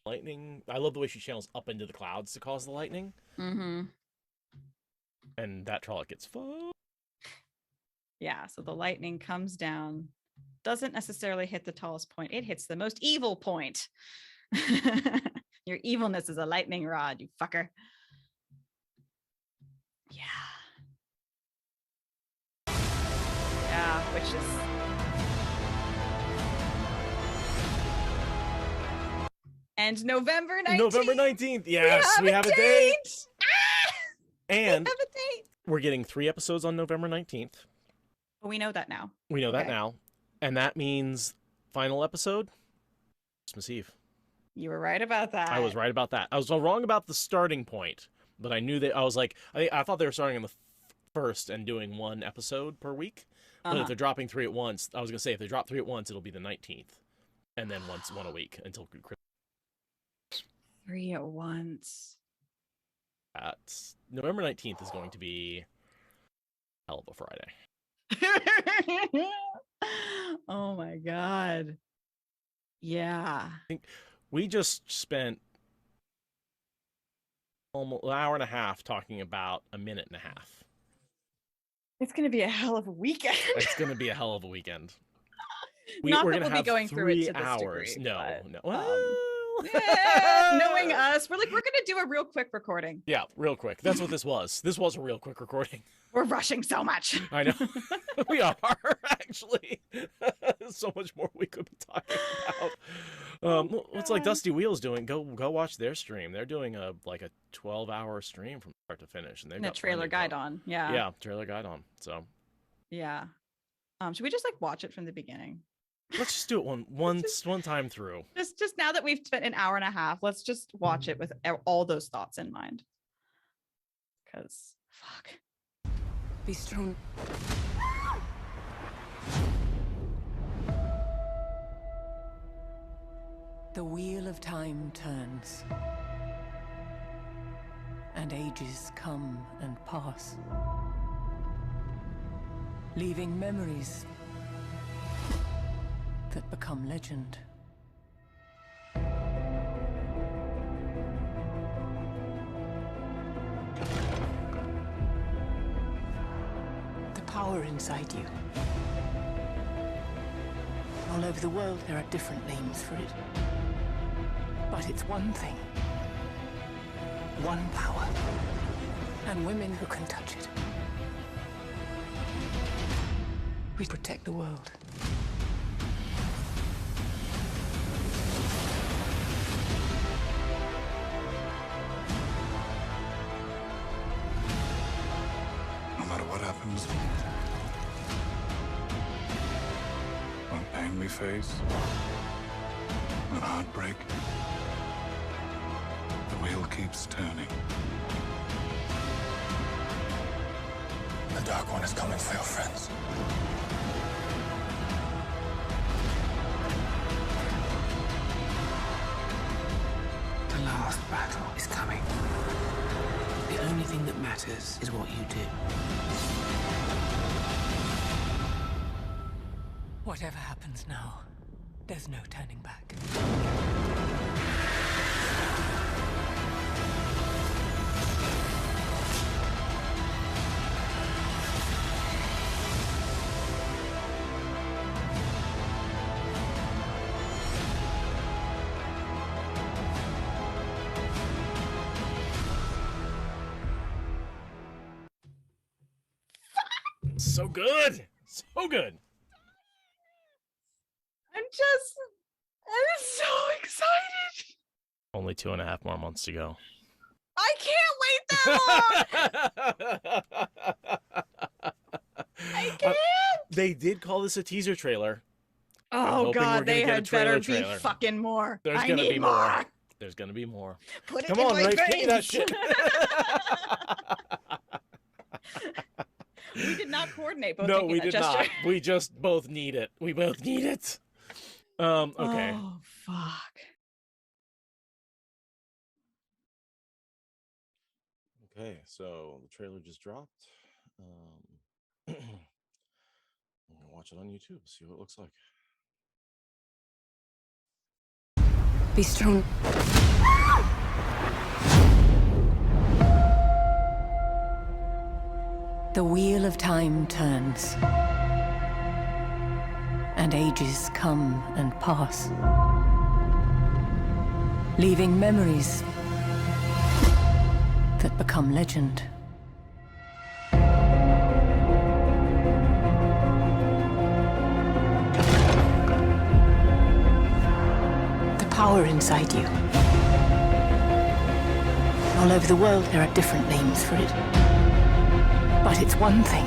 lightning. I love the way she channels up into the clouds to cause the lightning. Mm-hmm. And that Trolloc gets fucked. Yeah, so the lightning comes down, doesn't necessarily hit the tallest point. It hits the most evil point. Your evilness is a lightning rod, you fucker. Yeah. Yeah, which is... And November 19th. November 19th. Yes, we have a date. And we have a date. We're getting 3 episodes on November 19th. But we know that now. We know that now. And that means final episode, Christmas Eve. You were right about that. I was right about that. I was wrong about the starting point, but I knew that I was like, I thought they were starting on the 1st and doing 1 episode per week. But if they're dropping 3 at once, I was gonna say if they drop 3 at once, it'll be the 19th, and then one a week until Christmas. 3 at once. November 19th is going to be a hell of a Friday. Oh my god. Yeah. I think we just spent almost an hour and a half talking about a minute and a half. It's gonna be a hell of a weekend. It's gonna be a hell of a weekend. Not we're that gonna we'll have be going through it 3 to this hours. degree, No. but, Well, knowing us, we're gonna do a real quick recording. Yeah, real quick. That's what this was. This was a real quick recording. We're rushing so much. I know. We are, actually. So much more we could be talking about. It's like Dusty Wheels doing. Go watch their stream. They're doing a 12-hour stream from start to finish, and they've And a got trailer guide on. Yeah. Yeah, trailer guide on. So Yeah. Should we just watch it from the beginning? let's just do it one time through. Just now that we've spent an hour and a half, let's just watch it with all those thoughts in mind. Because fuck. Be strong. The wheel of time turns, and ages come and pass, leaving memories that become legend. The power inside you. All over the world, there are different names for it. But it's one thing. One power. And women who can touch it. We protect the world. No matter what happens, what pain we face, what heartbreak, the wheel keeps turning. The Dark One is coming for your friends. The last battle is coming. The only thing that matters is what you do. Whatever happens now, there's no turning back. So good. So good. I'm so excited. Only 2.5 more months to go. I can't wait that long. I can't. They did call this a teaser trailer. Oh hoping we're god, gonna they get a had better trailer. be fucking more. There's I gonna need be more. There's gonna be more. Put it Come in on, my Rafe, give me that veins. shit. We did not coordinate both. No, making we that did gesture. not. We just both need it. We both need it. Okay. Oh fuck. Okay, so the trailer just dropped. I'm gonna watch it on YouTube, see what it looks like. Be strong. The wheel of time turns, and ages come and pass, leaving memories that become legend. The power inside you. All over the world, there are different names for it. But it's one thing.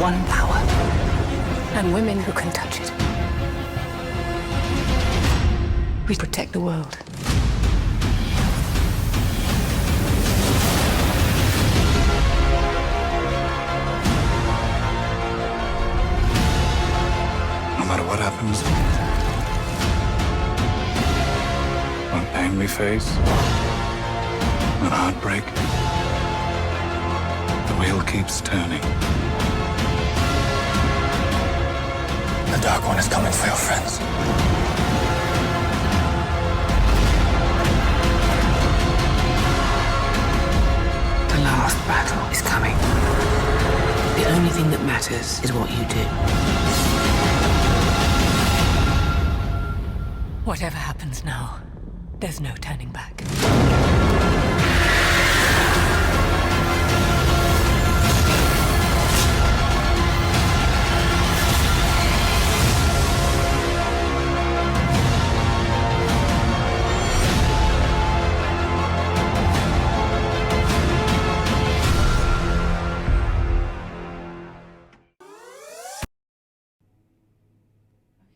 One power. And women who can touch it. We protect the world. happens, when pain we face, when heartbreak, the wheel keeps turning. The Dark One is coming for your friends. The last battle is coming. The only thing that matters is what you do. Whatever happens now, there's no turning back.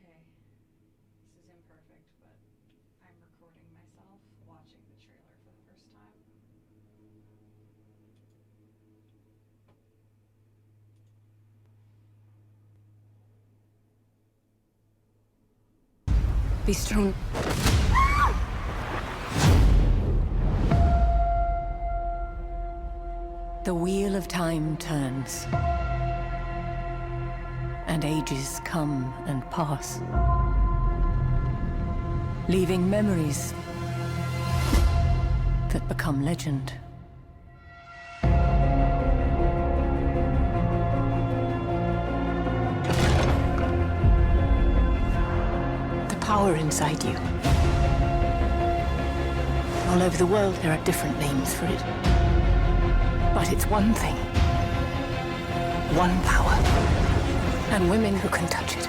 Okay, this is imperfect, but I'm recording myself watching the trailer for the first time. Be strong. The wheel of time turns, and ages come and pass, leaving memories that become legend. The power inside you. All over the world, there are different names for it. But it's one thing. One power. And women who can touch it.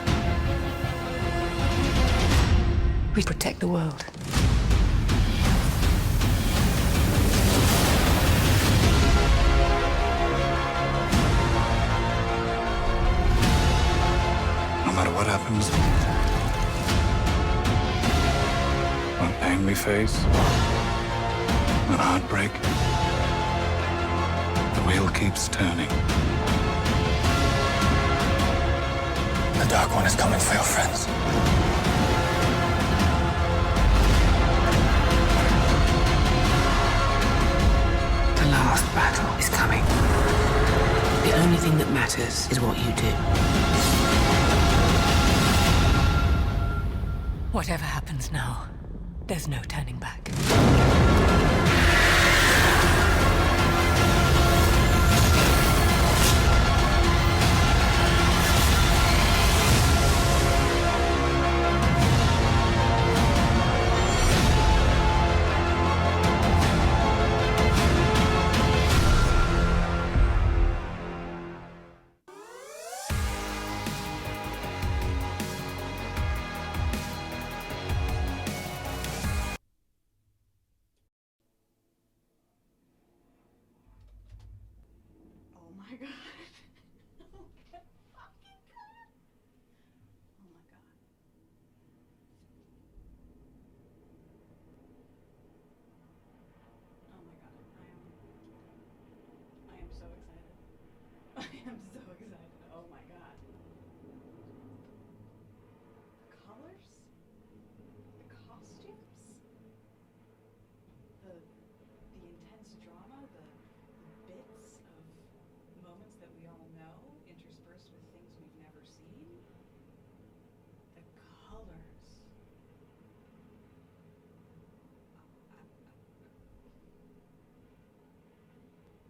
We protect the world. No matter what happens, when pain we face, when heartbreak, the wheel keeps turning. The Dark One is coming for your friends. The last battle is coming. The only thing that matters is what you do. Whatever happens now, there's no turning back. Oh my god. Oh my fucking god. Oh my god. Oh my god. I am so excited. I am so excited. Oh my god. The colors? The costumes? The intense drama, the bits of moments that we all know interspersed with things we've never seen. The colors.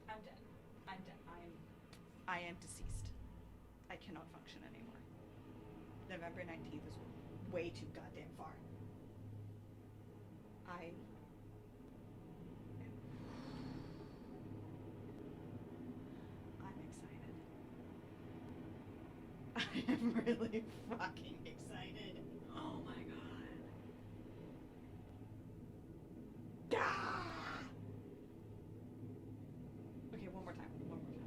I'm dead. I'm dead. I am deceased. I cannot function anymore. November 19th is way too goddamn far. I'm excited. I am really fucking excited. Oh my god. Ah! Okay, one more time. One more time.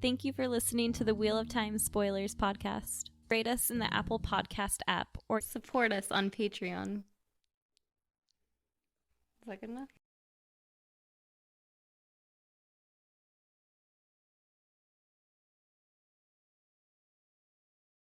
Thank you for listening to the Wheel of Time Spoilers podcast. Rate us in the Apple Podcast app or Support us on Patreon. Is that good enough?